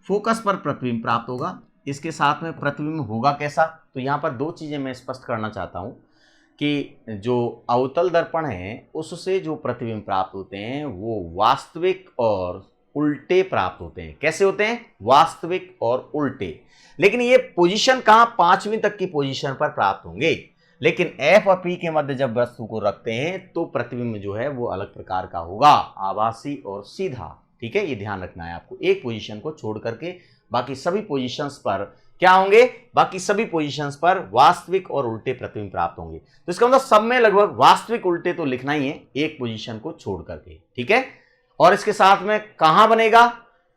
फोकस पर प्रतिबिंब प्राप्त होगा। इसके साथ में प्रतिबिंब होगा कैसा, तो यहां पर दो चीजें मैं स्पष्ट करना चाहता हूं कि जो अवतल दर्पण है उससे जो प्रतिबिंब प्राप्त होते हैं वो वास्तविक और उल्टे प्राप्त होते हैं। कैसे होते हैं, वास्तविक और उल्टे। लेकिन ये पोजीशन कहां, पांचवीं तक की पोजीशन पर प्राप्त होंगे। लेकिन एफ और पी के मध्य जब वस्तु को रखते हैं तो प्रतिबिंब जो है वो अलग प्रकार का होगा, आभासी और सीधा। ठीक है, ये ध्यान रखना है आपको। एक पोजीशन को छोड़ करके बाकी सभी पोजीशंस पर क्या होंगे, बाकी सभी पोजीशंस पर वास्तविक और उल्टे प्रतिबिंब प्राप्त होंगे। तो इसका मतलब सब में लगभग वास्तविक उल्टे तो लिखना ही है, एक पोजीशन को छोड़ करके। ठीक है, और इसके साथ में कहां बनेगा,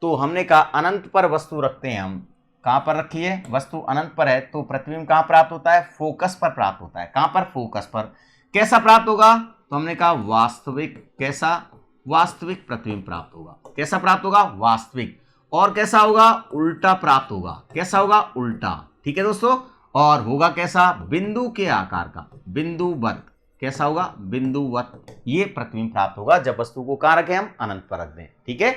तो हमने कहा अनंत पर वस्तु रखते हैं हम। कहां पर रखी है, वस्तु अनंत पर है, तो प्रतिबिंब कहां प्राप्त होता है, फोकस पर प्राप्त होता है। कहां पर, फोकस पर। कैसा प्राप्त होगा, तो हमने कहा वास्तविक। कैसा, वास्तविक प्रतिबिंब प्राप्त होगा। कैसा प्राप्त होगा, वास्तविक। और कैसा होगा, उल्टा प्राप्त होगा। कैसा होगा, उल्टा। ठीक है दोस्तों, और होगा कैसा, बिंदु के आकार का, बिंदुवत। कैसा होगा, बिंदुवत। ये प्रतिबिंब प्राप्त होगा जब वस्तु को कहां रखें, हम अनंत पर रख दें। ठीक है,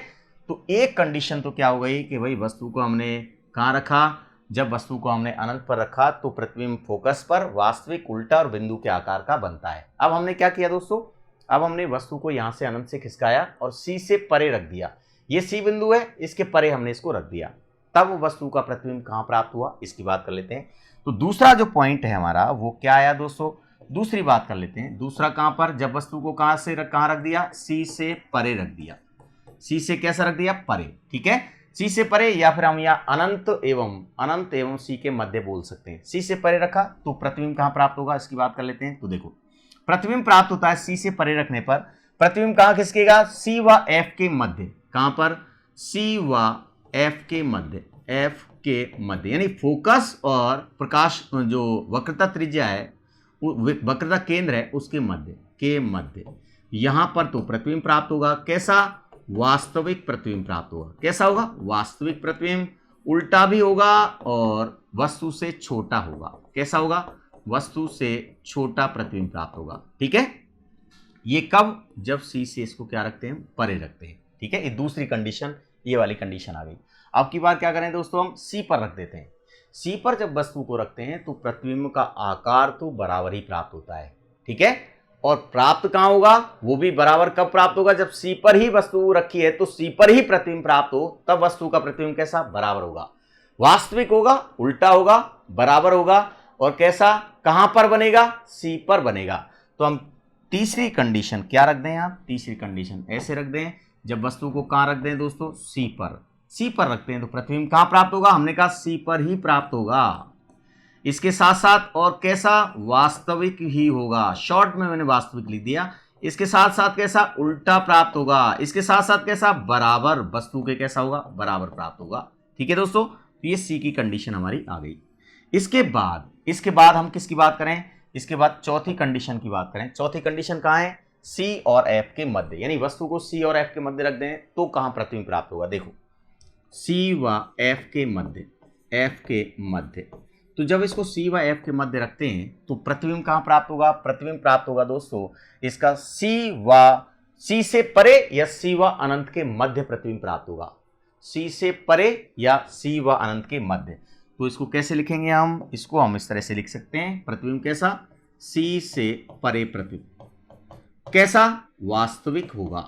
तो एक कंडीशन तो क्या हो गई कि भाई वस्तु को हमने कहां रखा, जब वस्तु को हमने अनंत पर रखा तो प्रतिबिंब फोकस पर, वास्तविक, उल्टा और बिंदु के आकार का बनता है। अब हमने क्या किया दोस्तों, अब हमने वस्तु को यहां से अनंत से खिसकाया और सी से परे रख दिया। ये सी बिंदु है, इसके परे हमने इसको रख दिया, तब वस्तु का प्रतिबिंब कहां प्राप्त हुआ, इसकी बात कर लेते हैं। तो दूसरा जो पॉइंट है हमारा वो क्या आया दोस्तों, दूसरी बात कर लेते हैं। दूसरा कहां पर, जब वस्तु को कहां रख दिया, सी से परे रख दिया। सी से कैसा रख दिया, परे। ठीक है, सी से परे, या फिर हम यहाँ अनंत एवं सी के मध्य बोल सकते हैं। सी से परे रखा तो प्रतिबिंब कहां प्राप्त होगा, इसकी बात कर लेते हैं। तो देखो, प्रतिबिंब प्राप्त होता है सी से परे रखने पर। प्रतिबिंब कहां खिसकेगा, सी व एफ के मध्य। कहां पर, सी व एफ के मध्य, एफ के मध्य, यानी फोकस और प्रकाश जो वक्रता त्रिज्या है, वक्रता केंद्र है उसके मध्य, के मध्य। यहां पर तो प्रतिबिंब प्राप्त होगा। कैसा, वास्तविक प्रतिबिंब प्राप्त होगा। कैसा होगा, वास्तविक प्रतिबिंब। उल्टा भी होगा और वस्तु से छोटा होगा। कैसा होगा, वस्तु से छोटा प्रतिबिंब प्राप्त होगा। ठीक है, ये कब, जब सी से इसको क्या रखते हैं, परे रखते हैं। ठीक है, ये दूसरी कंडीशन, ये वाली कंडीशन आ गई। अब की बार क्या करें दोस्तों, हम सी पर रख देते हैं। सी पर जब वस्तु को रखते हैं तो प्रतिबिंब का आकार तो बराबर ही प्राप्त होता है। ठीक है, और प्राप्त कहां होगा, वो भी बराबर कब प्राप्त होगा, जब सी पर ही वस्तु रखी है तो सी पर ही प्रतिबिंब प्राप्त हो, तब वस्तु का प्रतिबिंब कैसा, बराबर होगा। वास्तविक होगा, उल्टा होगा, बराबर होगा, और कैसा, कहां पर बनेगा, सी पर बनेगा। तो हम तीसरी कंडीशन क्या रख दें, आप तीसरी कंडीशन ऐसे रख दें, जब वस्तु को कहां रख दें दोस्तों, सी पर। सी पर रखते हैं तो प्रतिबिंब कहां प्राप्त होगा, हमने कहा सी पर ही प्राप्त होगा। इसके साथ साथ और कैसा, वास्तविक ही होगा। शॉर्ट में मैंने वास्तविक लिख दिया। इसके साथ साथ कैसा, उल्टा प्राप्त होगा। इसके साथ साथ कैसा, बराबर, वस्तु के कैसा होगा, बराबर प्राप्त होगा। ठीक है दोस्तों, तो ये सी की कंडीशन हमारी आ गई। इसके बाद हम किसकी बात करें, इसके बाद चौथी कंडीशन की बात करें। चौथी कंडीशन कहां है, सी और एफ के मध्य, यानी वस्तु को सी और एफ के मध्य रख दें तो कहां प्रतिबिंब प्राप्त होगा। देखो, सी व एफ के मध्य, एफ के मध्य। तो जब इसको सी व एफ के मध्य रखते हैं तो प्रतिबिंब कहां प्राप्त होगा, प्रतिबिंब प्राप्त होगा दोस्तों इसका सी से परे या सी व अनंत के मध्य प्रतिबिंब प्राप्त होगा। सी से परे या सी व अनंत के मध्य। तो इसको कैसे लिखेंगे हम, इसको हम इस तरह से लिख सकते हैं, प्रतिबिंब कैसा, सी से परे प्रतिबिंब कैसा, वास्तविक होगा।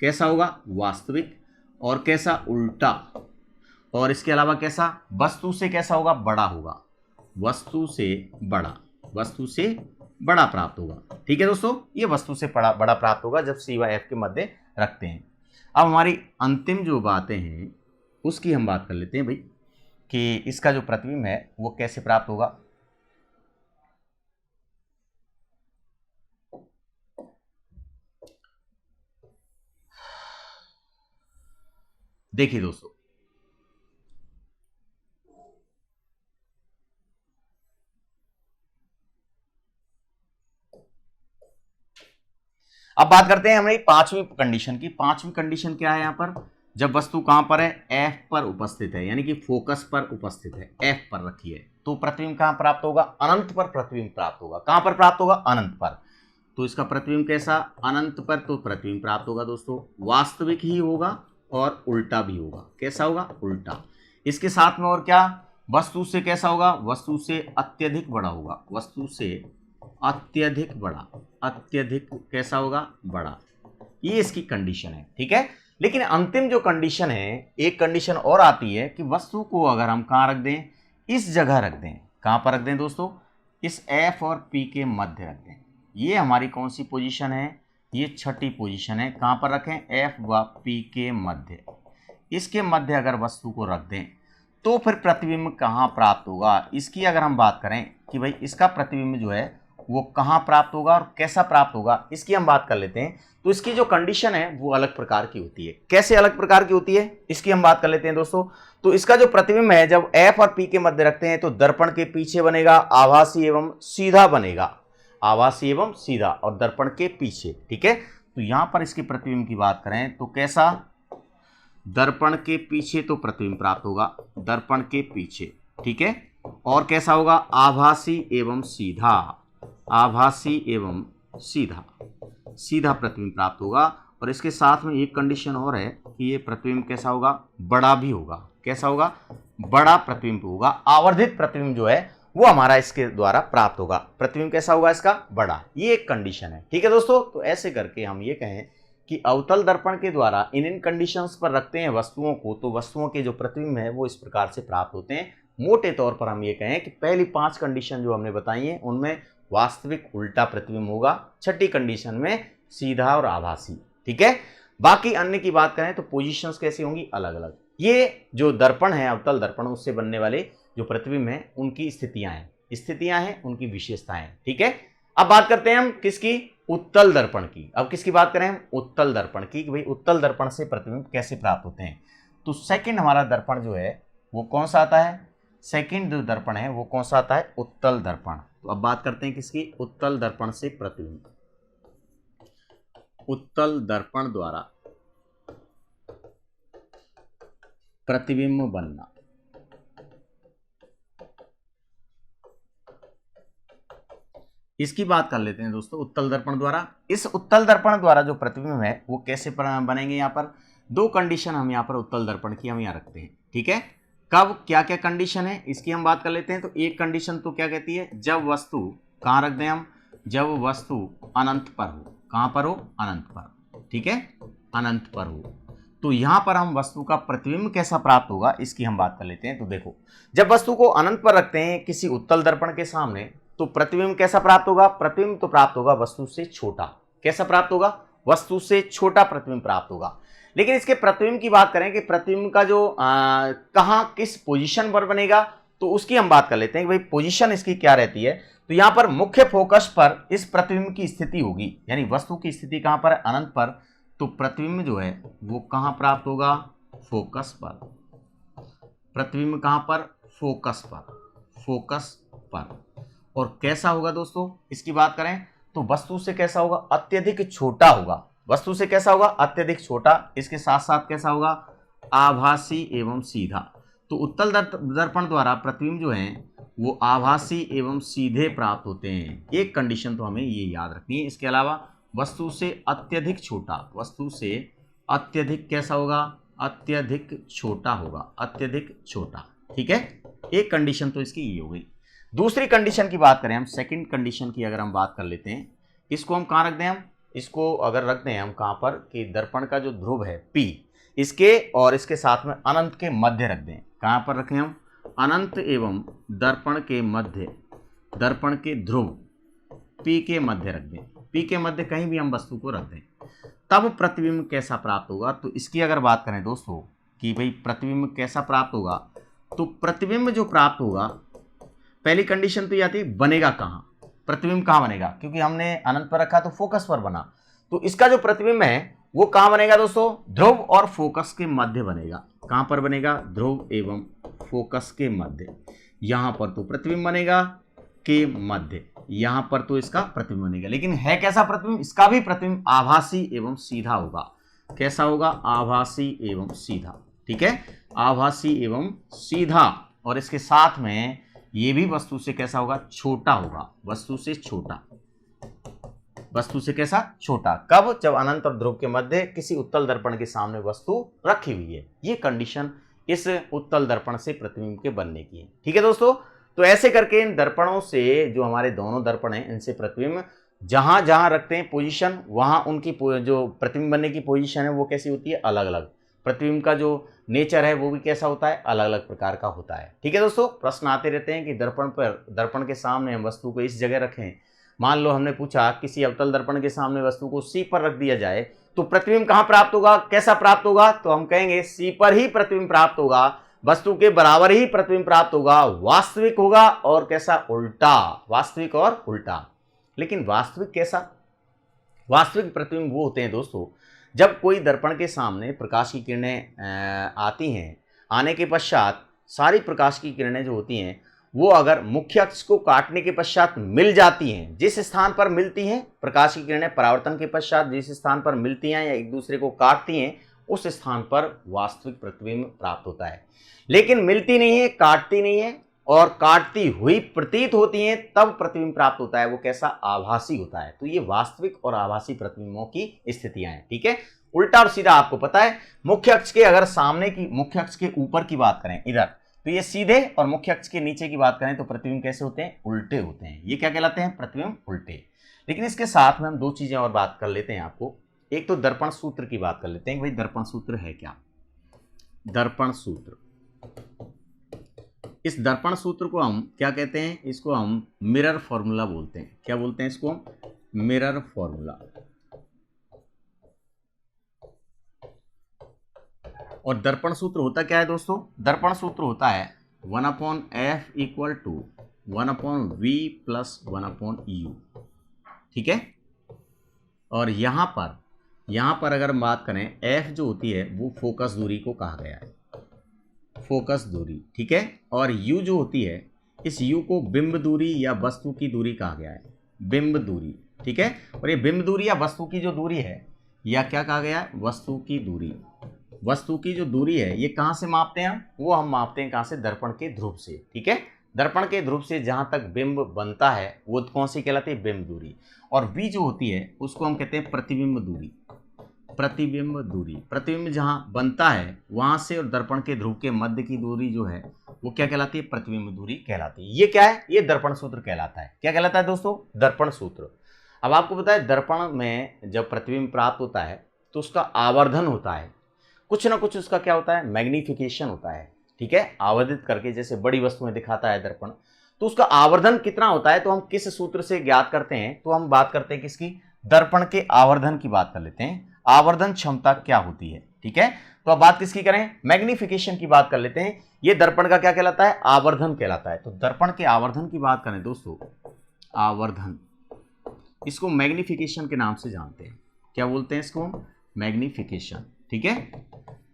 कैसा होगा, वास्तविक, और कैसा, उल्टा, और इसके अलावा कैसा, वस्तु से कैसा होगा, बड़ा होगा। वस्तु से बड़ा, वस्तु से बड़ा प्राप्त होगा। ठीक है दोस्तों, ये वस्तु से बड़ा प्राप्त होगा जब सी व एफ के मध्य रखते हैं। अब हमारी अंतिम जो बातें हैं उसकी हम बात कर लेते हैं भाई, कि इसका जो प्रतिबिंब है वो कैसे प्राप्त होगा। देखिए दोस्तों, अब बात करते हैं हमारी पांचवी कंडीशन की। पांचवी कंडीशन क्या है यहाँ पर, जब वस्तु कहां पर है, एफ पर उपस्थित है, यानी कि फोकस पर उपस्थित है, एफ पर रखी है, तो प्रतिबिंब कहां प्राप्त होगा, अनंत पर प्रतिबिंब प्राप्त होगा। कहां पर प्राप्त होगा, अनंत पर। तो इसका प्रतिबिंब कैसा, अनंत पर तो प्रतिबिंब प्राप्त होगा दोस्तों, वास्तविक ही होगा और उल्टा भी होगा। कैसा होगा, उल्टा। इसके साथ में और क्या, वस्तु से कैसा होगा, वस्तु से अत्यधिक बड़ा होगा, वस्तु से अत्यधिक बड़ा, अत्यधिक कैसा होगा, बड़ा। ये इसकी कंडीशन है, ठीक है। लेकिन अंतिम जो कंडीशन है, एक कंडीशन और आती है कि वस्तु को अगर हम कहां रख दें, इस जगह रख दें। कहां पर रख दें दोस्तों, इस एफ और पी के मध्य रख दें। ये हमारी कौन सी पोजीशन है, ये छठी पोजीशन है। कहां पर रखें, एफ व पी के मध्य। इसके मध्य अगर वस्तु को रख दें तो फिर प्रतिबिंब कहां प्राप्त होगा। इसकी अगर हम बात करें कि भाई इसका प्रतिबिंब जो है वो कहां प्राप्त होगा और कैसा प्राप्त होगा, इसकी हम बात कर लेते हैं। तो इसकी जो कंडीशन है वो अलग प्रकार की होती है। कैसे अलग प्रकार की होती है, इसकी हम बात कर लेते हैं दोस्तों। तो इसका जो प्रतिबिंब है, जब एफ और पी के मध्य रखते हैं तो दर्पण के पीछे बनेगा, आभासी एवं सीधा बनेगा, आभासी एवं सीधा, और दर्पण के पीछे, ठीक है। तो यहां पर इसके प्रतिबिंब की बात करें तो कैसा, दर्पण के पीछे तो प्रतिबिंब प्राप्त होगा, दर्पण के पीछे, ठीक है। और कैसा होगा, आभासी एवं सीधा, आभासी एवं सीधा, सीधा प्रतिबिंब प्राप्त होगा। और इसके साथ में एक कंडीशन और है कि ये प्रतिबिंब कैसा होगा, बड़ा भी होगा। कैसा होगा, बड़ा प्रतिबिंब होगा। आवर्धित प्रतिबिंब जो है वो हमारा इसके द्वारा प्राप्त होगा। प्रतिबिंब कैसा होगा इसका, बड़ा। ये एक कंडीशन है, ठीक है दोस्तों। तो ऐसे करके हम ये कहें कि अवतल दर्पण के द्वारा इन कंडीशंस पर रखते हैं वस्तुओं को, तो वस्तुओं के जो प्रतिबिंब है वो इस प्रकार से प्राप्त होते हैं। मोटे तौर पर हम ये कहें कि पहली 5 कंडीशन जो हमने बताई हैं उनमें वास्तविक उल्टा प्रतिबिंब होगा, छठी कंडीशन में सीधा और आभासी, ठीक है। बाकी अन्य की बात करें तो पोजीशंस कैसी होंगी, अलग अलग। ये जो दर्पण है, अवतल दर्पण, उससे बनने वाले जो प्रतिबिंब हैं उनकी स्थितियां हैं, उनकी विशेषताएं हैं, ठीक है। अब बात करते हैं हम किसकी, उत्तल दर्पण की। अब किसकी बात करें हम, उत्तल दर्पण की, कि भाई उत्तल दर्पण से प्रतिबिंब कैसे प्राप्त होते हैं। तो सेकंड हमारा दर्पण जो है वो कौन सा आता है, सेकंड जो दर्पण है वो कौन सा आता है, उत्तल दर्पण। तो अब बात करते हैं किसकी, उत्तल दर्पण से प्रतिबिंब, उत्तल दर्पण द्वारा प्रतिबिंब बनना। इसकी बात कर लेते हैं दोस्तों, उत्तल दर्पण द्वारा। इस उत्तल दर्पण द्वारा जो प्रतिबिंब है वो कैसे बनेंगे, यहाँ पर 2 कंडीशन हम यहाँ पर उत्तल दर्पण की हम यहाँ रखते हैं, ठीक है। कब, क्या क्या कंडीशन है इसकी हम बात कर लेते हैं। तो एक कंडीशन तो क्या कहती है, जब वस्तु कहाँ रख दें हम, जब वस्तु अनंत पर हो। कहाँ पर हो, अनंत पर, ठीक है, अनंत पर हो। तो यहां पर हम वस्तु का प्रतिबिंब कैसा प्राप्त होगा इसकी हम बात कर लेते हैं। तो देखो, जब वस्तु को अनंत पर रखते हैं किसी उत्तल दर्पण के सामने, तो प्रतिबिंब कैसा प्राप्त होगा, प्रतिबिंब तो प्राप्त होगा वस्तु से छोटा। कैसा प्राप्त होगा, वस्तु से छोटा प्रतिबिंब प्राप्त होगा। लेकिन इसके प्रतिबिंब की बात करें कि प्रतिबिंब का जो कहां किस पोजीशन पर बनेगा, तो उसकी हम बात कर लेते हैं कि भाई पोजीशन इसकी क्या रहती है। तो यहां पर मुख्य फोकस पर इस प्रतिबिंब की स्थिति होगी, यानी वस्तु की स्थिति कहां पर है, अनंत पर। तो प्रतिबिंब जो है वो कहां प्राप्त होगा, फोकस पर। प्रतिबिंब कहां पर, फोकस पर, फोकस पर। और कैसा होगा दोस्तों, इसकी बात करें तो वस्तु से कैसा होगा, अत्यधिक छोटा होगा। वस्तु से कैसा होगा, अत्यधिक छोटा। इसके साथ साथ कैसा होगा, आभासी एवं सीधा। तो उत्तल दर्पण द्वारा प्रतिबिंब जो है वो आभासी एवं सीधे प्राप्त होते हैं। एक कंडीशन तो हमें ये याद रखनी है। इसके अलावा वस्तु से अत्यधिक छोटा, वस्तु से अत्यधिक कैसा होगा, अत्यधिक छोटा होगा, अत्यधिक छोटा, ठीक है। एक कंडीशन तो इसकी ये हो गई। दूसरी कंडीशन की बात करें हम, सेकंड कंडीशन की अगर हम बात कर लेते हैं, इसको हम कहाँ रख दें, हम इसको अगर रख दें हम कहाँ पर कि दर्पण का जो ध्रुव है P, इसके और इसके साथ में अनंत के मध्य रख दें। कहाँ पर रखें हम, अनंत एवं दर्पण के मध्य, दर्पण के ध्रुव P के मध्य रख दें। P के मध्य कहीं भी हम वस्तु को रख दें, तब प्रतिबिंब कैसा प्राप्त होगा। तो इसकी अगर बात करें दोस्तों कि भाई प्रतिबिंब कैसा प्राप्त होगा, तो प्रतिबिंब जो प्राप्त होगा, पहली कंडीशन तो ये आती है बनेगा कहाँ, प्रतिबिंब कहाँ बनेगा, क्योंकि हमने अनंत पर रखा तो फोकस पर बना। तो इसका जो प्रतिबिंब है वो कहाँ बनेगा दोस्तों, ध्रुव और फोकस के मध्य बनेगा। कहाँ पर बनेगा, ध्रुव एवं फोकस के मध्य। यहाँ पर तो प्रतिबिंब बनेगा के मध्य, यहां पर तो इसका प्रतिबिंब बनेगा, लेकिन है कैसा प्रतिबिंब, इसका भी प्रतिबिंब आभासी एवं सीधा होगा। कैसा होगा, आभासी एवं सीधा, ठीक है, आभासी एवं सीधा। और इसके साथ में ये भी वस्तु से कैसा होगा, छोटा होगा, वस्तु से छोटा, वस्तु से कैसा, छोटा। कब, जब अनंत और ध्रुव के मध्य किसी उत्तल दर्पण के सामने वस्तु रखी हुई है। ये कंडीशन इस उत्तल दर्पण से प्रतिबिंब के बनने की है, ठीक है दोस्तों। तो ऐसे करके इन दर्पणों से, जो हमारे दोनों दर्पण हैं, इनसे प्रतिबिंब जहां जहां रखते हैं पोजीशन, वहां उनकी जो प्रतिबिंब बनने की पोजीशन है वो कैसी होती है, अलग अलग। प्रतिबिंब का जो नेचर है वो भी कैसा होता है, अलग अलग प्रकार का होता है, ठीक है दोस्तों। प्रश्न आते रहते हैं कि दर्पण के सामने हम वस्तु को इस जगह रखें। मान लो हमने पूछा किसी अवतल दर्पण के सामने वस्तु को सी पर रख दिया जाए तो प्रतिबिंब कहां प्राप्त होगा, कैसा प्राप्त होगा, तो हम कहेंगे सी पर ही प्रतिबिंब प्राप्त होगा, वस्तु के बराबर ही प्रतिबिंब प्राप्त होगा, वास्तविक होगा और कैसा, उल्टा, वास्तविक और उल्टा। लेकिन वास्तविक कैसा, वास्तविक प्रतिबिंब वो होते हैं दोस्तों जब कोई दर्पण के सामने प्रकाश की किरणें आती हैं, आने के पश्चात सारी प्रकाश की किरणें जो होती हैं वो अगर मुख्य अक्ष को काटने के पश्चात मिल जाती हैं, जिस स्थान पर मिलती हैं प्रकाश की किरणें परावर्तन के पश्चात जिस स्थान पर मिलती हैं या एक दूसरे को काटती हैं, उस स्थान पर वास्तविक प्रतिबिंब प्राप्त होता है। लेकिन मिलती नहीं है, काटती नहीं है और काटती हुई प्रतीत होती हैं, तब प्रतिबिंब प्राप्त होता है, वो कैसा, आभासी होता है। तो ये वास्तविक और आभासी प्रतिबिंबों की स्थितियां हैं, ठीक है। उल्टा और सीधा आपको पता है, मुख्य अक्ष के अगर सामने की, मुख्य अक्ष के ऊपर की बात करें इधर, तो ये सीधे, और मुख्य अक्ष के नीचे की बात करें तो प्रतिबिंब कैसे होते हैं, उल्टे होते हैं। ये क्या कहलाते हैं, प्रतिबिंब उल्टे। लेकिन इसके साथ में हम दो चीजें और बात कर लेते हैं आपको। एक तो दर्पण सूत्र की बात कर लेते हैं, भाई दर्पण सूत्र है क्या। दर्पण सूत्र, इस दर्पण सूत्र को हम क्या कहते हैं, इसको हम मिरर फॉर्मूला बोलते हैं। क्या बोलते हैं इसको, मिरर फॉर्मूला। और दर्पण सूत्र होता क्या है दोस्तों, दर्पण सूत्र होता है 1/f = 1/v + 1/u, ठीक है। और यहां पर अगर हम बात करें, f जो होती है वो फोकस दूरी को कहा गया है, फोकस दूरी, ठीक है। और u जो होती है, इस u को बिंब दूरी या वस्तु की दूरी कहा गया है, बिंब दूरी, ठीक है। और ये बिंब दूरी या वस्तु की जो दूरी है, या क्या कहा गया है, वस्तु की दूरी। वस्तु की जो दूरी है ये कहाँ से मापते हैं हम, वो हम मापते हैं कहाँ से, दर्पण के ध्रुव से, ठीक है। दर्पण के ध्रुव से जहाँ तक बिंब बनता है वो कौन सी कहलाती है, बिंब दूरी। और v जो होती है उसको हम कहते हैं प्रतिबिंब दूरी, प्रतिबिंब दूरी। प्रतिबिंब जहाँ बनता है वहाँ से और दर्पण के ध्रुव के मध्य की दूरी जो है वो क्या कहलाती है, प्रतिबिंब दूरी कहलाती है। ये क्या है, ये दर्पण सूत्र कहलाता है। क्या कहलाता है दोस्तों, दर्पण सूत्र। अब आपको पता है दर्पण में जब प्रतिबिंब प्राप्त होता है तो उसका आवर्धन होता है, कुछ ना कुछ उसका क्या होता है, मैग्नीफिकेशन होता है, ठीक है। आवर्धित करके जैसे बड़ी वस्तुएं दिखाता है दर्पण, तो उसका आवर्धन कितना होता है, तो हम किस सूत्र से ज्ञात करते हैं, तो हम बात करते हैं किसकी, दर्पण के आवर्धन की बात कर लेते हैं। आवर्धन क्षमता क्या होती है, ठीक है। तो अब बात किसकी करें, मैग्नीफिकेशन की बात कर लेते हैं। ये दर्पण का क्या कहलाता है, आवर्धन कहलाता है। तो दर्पण के आवर्धन की बात करें दोस्तों, आवर्धन, इसको मैग्नीफिकेशन के नाम से जानते हैं। क्या बोलते हैं इसको, मैग्नीफिकेशन, ठीक है।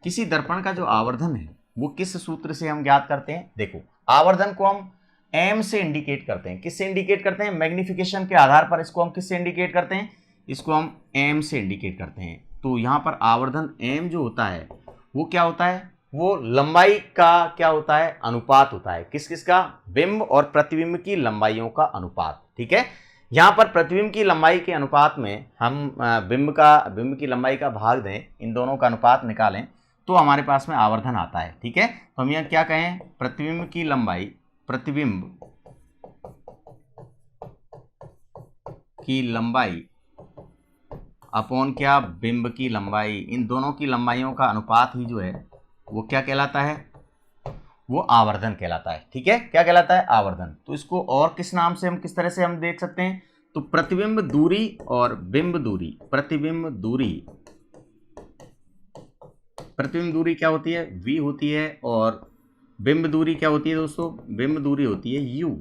किसी दर्पण का जो आवर्धन है वो किस सूत्र से हम ज्ञात करते हैं, देखो आवर्धन को हम m से इंडिकेट करते हैं। किससे इंडिकेट करते हैं, मैग्नीफिकेशन के आधार पर इसको हम किससे इंडिकेट करते हैं, इसको हम m से इंडिकेट करते हैं। तो यहाँ पर आवर्धन m जो होता है वो क्या होता है, वो लंबाई का क्या होता है, अनुपात होता है। किस किस का, बिंब और प्रतिबिंब की लंबाइयों का अनुपात, ठीक है। यहाँ पर प्रतिबिंब की लंबाई के अनुपात में हम बिंब की लंबाई का भाग दें, इन दोनों का अनुपात निकालें तो हमारे पास में आवर्धन आता है, ठीक है। तो हम यहाँ क्या कहें, प्रतिबिंब की लंबाई, प्रतिबिंब की लंबाई अपॉन क्या, बिंब की लंबाई, इन दोनों की लंबाइयों का अनुपात ही जो है वो क्या कहलाता है, वो आवर्धन कहलाता है, ठीक है। क्या कहलाता है, आवर्धन। तो इसको और किस नाम से हम, किस तरह से हम देख सकते हैं, तो प्रतिबिंब दूरी और बिंब दूरी, प्रतिबिंब दूरी, प्रतिबिंब दूरी क्या होती है, v होती है, और बिंब दूरी क्या होती है दोस्तों, बिंब दूरी होती है u।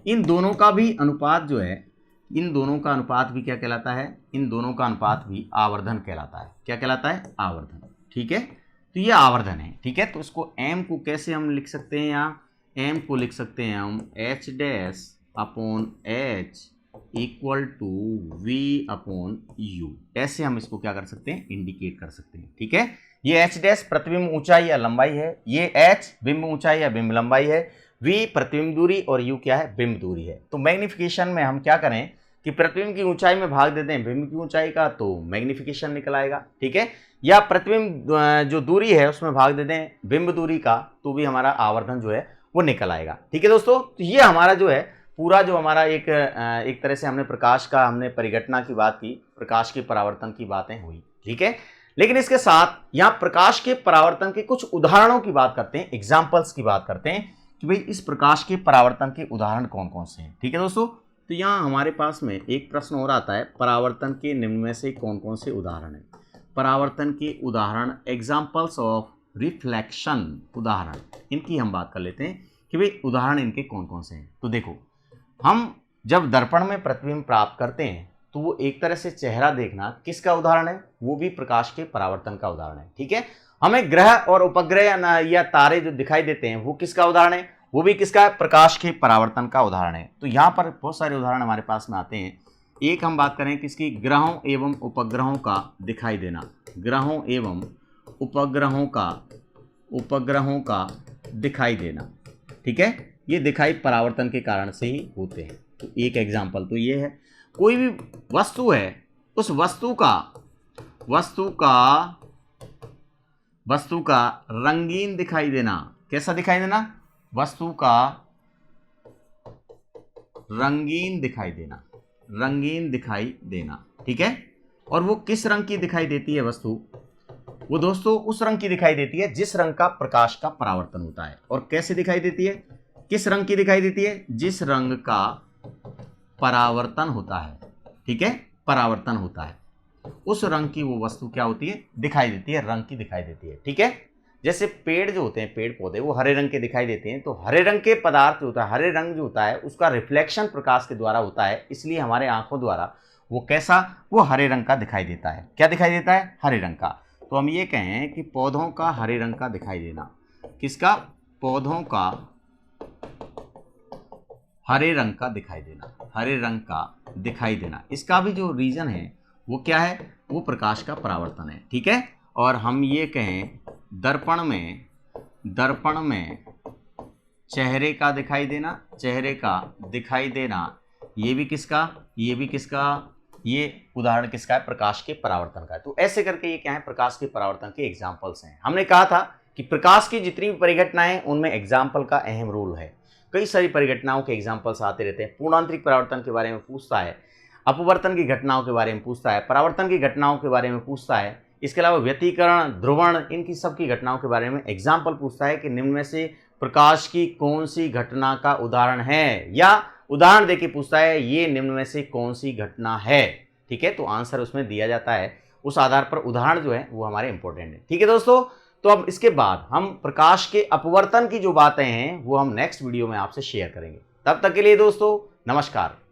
इन दोनों का भी अनुपात जो है, इन दोनों का अनुपात भी क्या कहलाता है, इन दोनों का अनुपात भी आवर्धन कहलाता है। क्या कहलाता है, आवर्धन, ठीक है। तो ये आवर्धन है, ठीक है। तो इसको m को कैसे हम लिख सकते हैं, यहाँ m को लिख सकते हैं हम h dash upon h equal to v upon u, ऐसे हम इसको क्या कर सकते हैं, इंडिकेट कर सकते हैं। ठीक है, ये एच डैश प्रतिबिंब ऊंचाई या लंबाई है, ये एच बिंब ऊंचाई या बिंब लंबाई है, वी प्रतिबिंब दूरी और यू क्या है, बिंब दूरी है। तो मैग्निफिकेशन में हम क्या करें कि प्रतिबिंब की ऊंचाई में भाग देते हैं बिंब की ऊंचाई का, तो मैग्निफिकेशन निकल आएगा। ठीक है, या प्रतिबिंब जो दूरी है उसमें भाग देते हैं बिंब दूरी का, तो भी हमारा आवर्धन जो है वो निकल आएगा। ठीक है दोस्तों, तो ये हमारा जो है पूरा जो हमारा एक तरह से हमने प्रकाश का, हमने परिघटना की बात की, प्रकाश के परावर्तन की बातें हुई। ठीक है, लेकिन इसके साथ यहां प्रकाश के परावर्तन के कुछ उदाहरणों की बात करते हैं, एग्जाम्पल्स की बात करते हैं कि भाई इस प्रकाश के परावर्तन के उदाहरण कौन कौन से हैं। ठीक है दोस्तों, तो यहाँ हमारे पास में एक प्रश्न और आता है, परावर्तन के निम्न में से कौन कौन से उदाहरण हैं। परावर्तन के उदाहरण, एग्जाम्पल्स ऑफ रिफ्लेक्शन, उदाहरण, इनकी हम बात कर लेते हैं कि भाई उदाहरण इनके कौन कौन से हैं। तो देखो, हम जब दर्पण में प्रतिबिंब प्राप्त करते हैं तो वो एक तरह से चेहरा देखना किसका उदाहरण है, वो भी प्रकाश के परावर्तन का उदाहरण है। ठीक है, हमें ग्रह और उपग्रह या तारे जो दिखाई देते हैं वो किसका उदाहरण है, वो भी किसका है, प्रकाश के परावर्तन का उदाहरण है। तो यहाँ पर बहुत सारे उदाहरण हमारे पास में आते हैं। एक हम बात करें किसकी, ग्रहों एवं उपग्रहों का दिखाई देना, ग्रहों एवं उपग्रहों का दिखाई देना। ठीक है, ये दिखाई परावर्तन के कारण से ही होते हैं। तो एक एग्जाम्पल तो ये है, कोई भी वस्तु है, उस वस्तु का रंगीन दिखाई देना, कैसा दिखाई देना, वस्तु का रंगीन दिखाई देना। ठीक है, और वो किस रंग की दिखाई देती है वस्तु, वो दोस्तों उस रंग की दिखाई देती है जिस रंग का प्रकाश का परावर्तन होता है। और कैसे दिखाई देती है, किस रंग की दिखाई देती है, जिस रंग का परावर्तन होता है। ठीक है, परावर्तन होता है, उस रंग की वो वस्तु क्या होती है, दिखाई देती है, रंग की दिखाई देती है। ठीक है, जैसे पेड़ जो होते हैं, पेड़ पौधे, वो हरे रंग के दिखाई देते हैं, तो हरे रंग के पदार्थ जो होता है, हरे रंग जो होता है उसका रिफ्लेक्शन प्रकाश के द्वारा होता है, इसलिए हमारे आंखों द्वारा वो कैसा, वो हरे रंग का दिखाई देता है। क्या दिखाई देता है, हरे रंग का। तो हम ये कहें कि पौधों का हरे रंग का दिखाई देना, किसका, पौधों का हरे रंग का दिखाई देना, इसका भी जो रीजन है वो क्या है, वो प्रकाश का परावर्तन है। ठीक है, और हम ये कहें दर्पण में चेहरे का दिखाई देना, ये भी किसका, ये उदाहरण किसका है, प्रकाश के परावर्तन का है। तो ऐसे करके ये क्या है, प्रकाश के परावर्तन के एग्जाम्पल्स हैं। हमने कहा था कि प्रकाश की जितनी भी परिघटनाएं उनमें एग्जाम्पल का अहम रोल है। कई सारी परिघटनाओं के एग्जाम्पल्स आते रहते हैं। पूर्णांतरिक परावर्तन के बारे में पूछता है, अपवर्तन की घटनाओं के बारे में पूछता है, परावर्तन की घटनाओं के बारे में पूछता है, इसके अलावा व्यतिकरण, ध्रुवण, इनकी सब की घटनाओं के बारे में एग्जाम्पल पूछता है कि निम्न में से प्रकाश की कौन सी घटना का उदाहरण है, या उदाहरण देके पूछता है ये निम्न में से कौन सी घटना है। ठीक है, तो आंसर उसमें दिया जाता है, उस आधार पर उदाहरण जो है वो हमारे इंपॉर्टेंट है। ठीक है दोस्तों, तो अब इसके बाद हम प्रकाश के अपवर्तन की जो बातें हैं वो हम नेक्स्ट वीडियो में आपसे शेयर करेंगे। तब तक के लिए दोस्तों नमस्कार।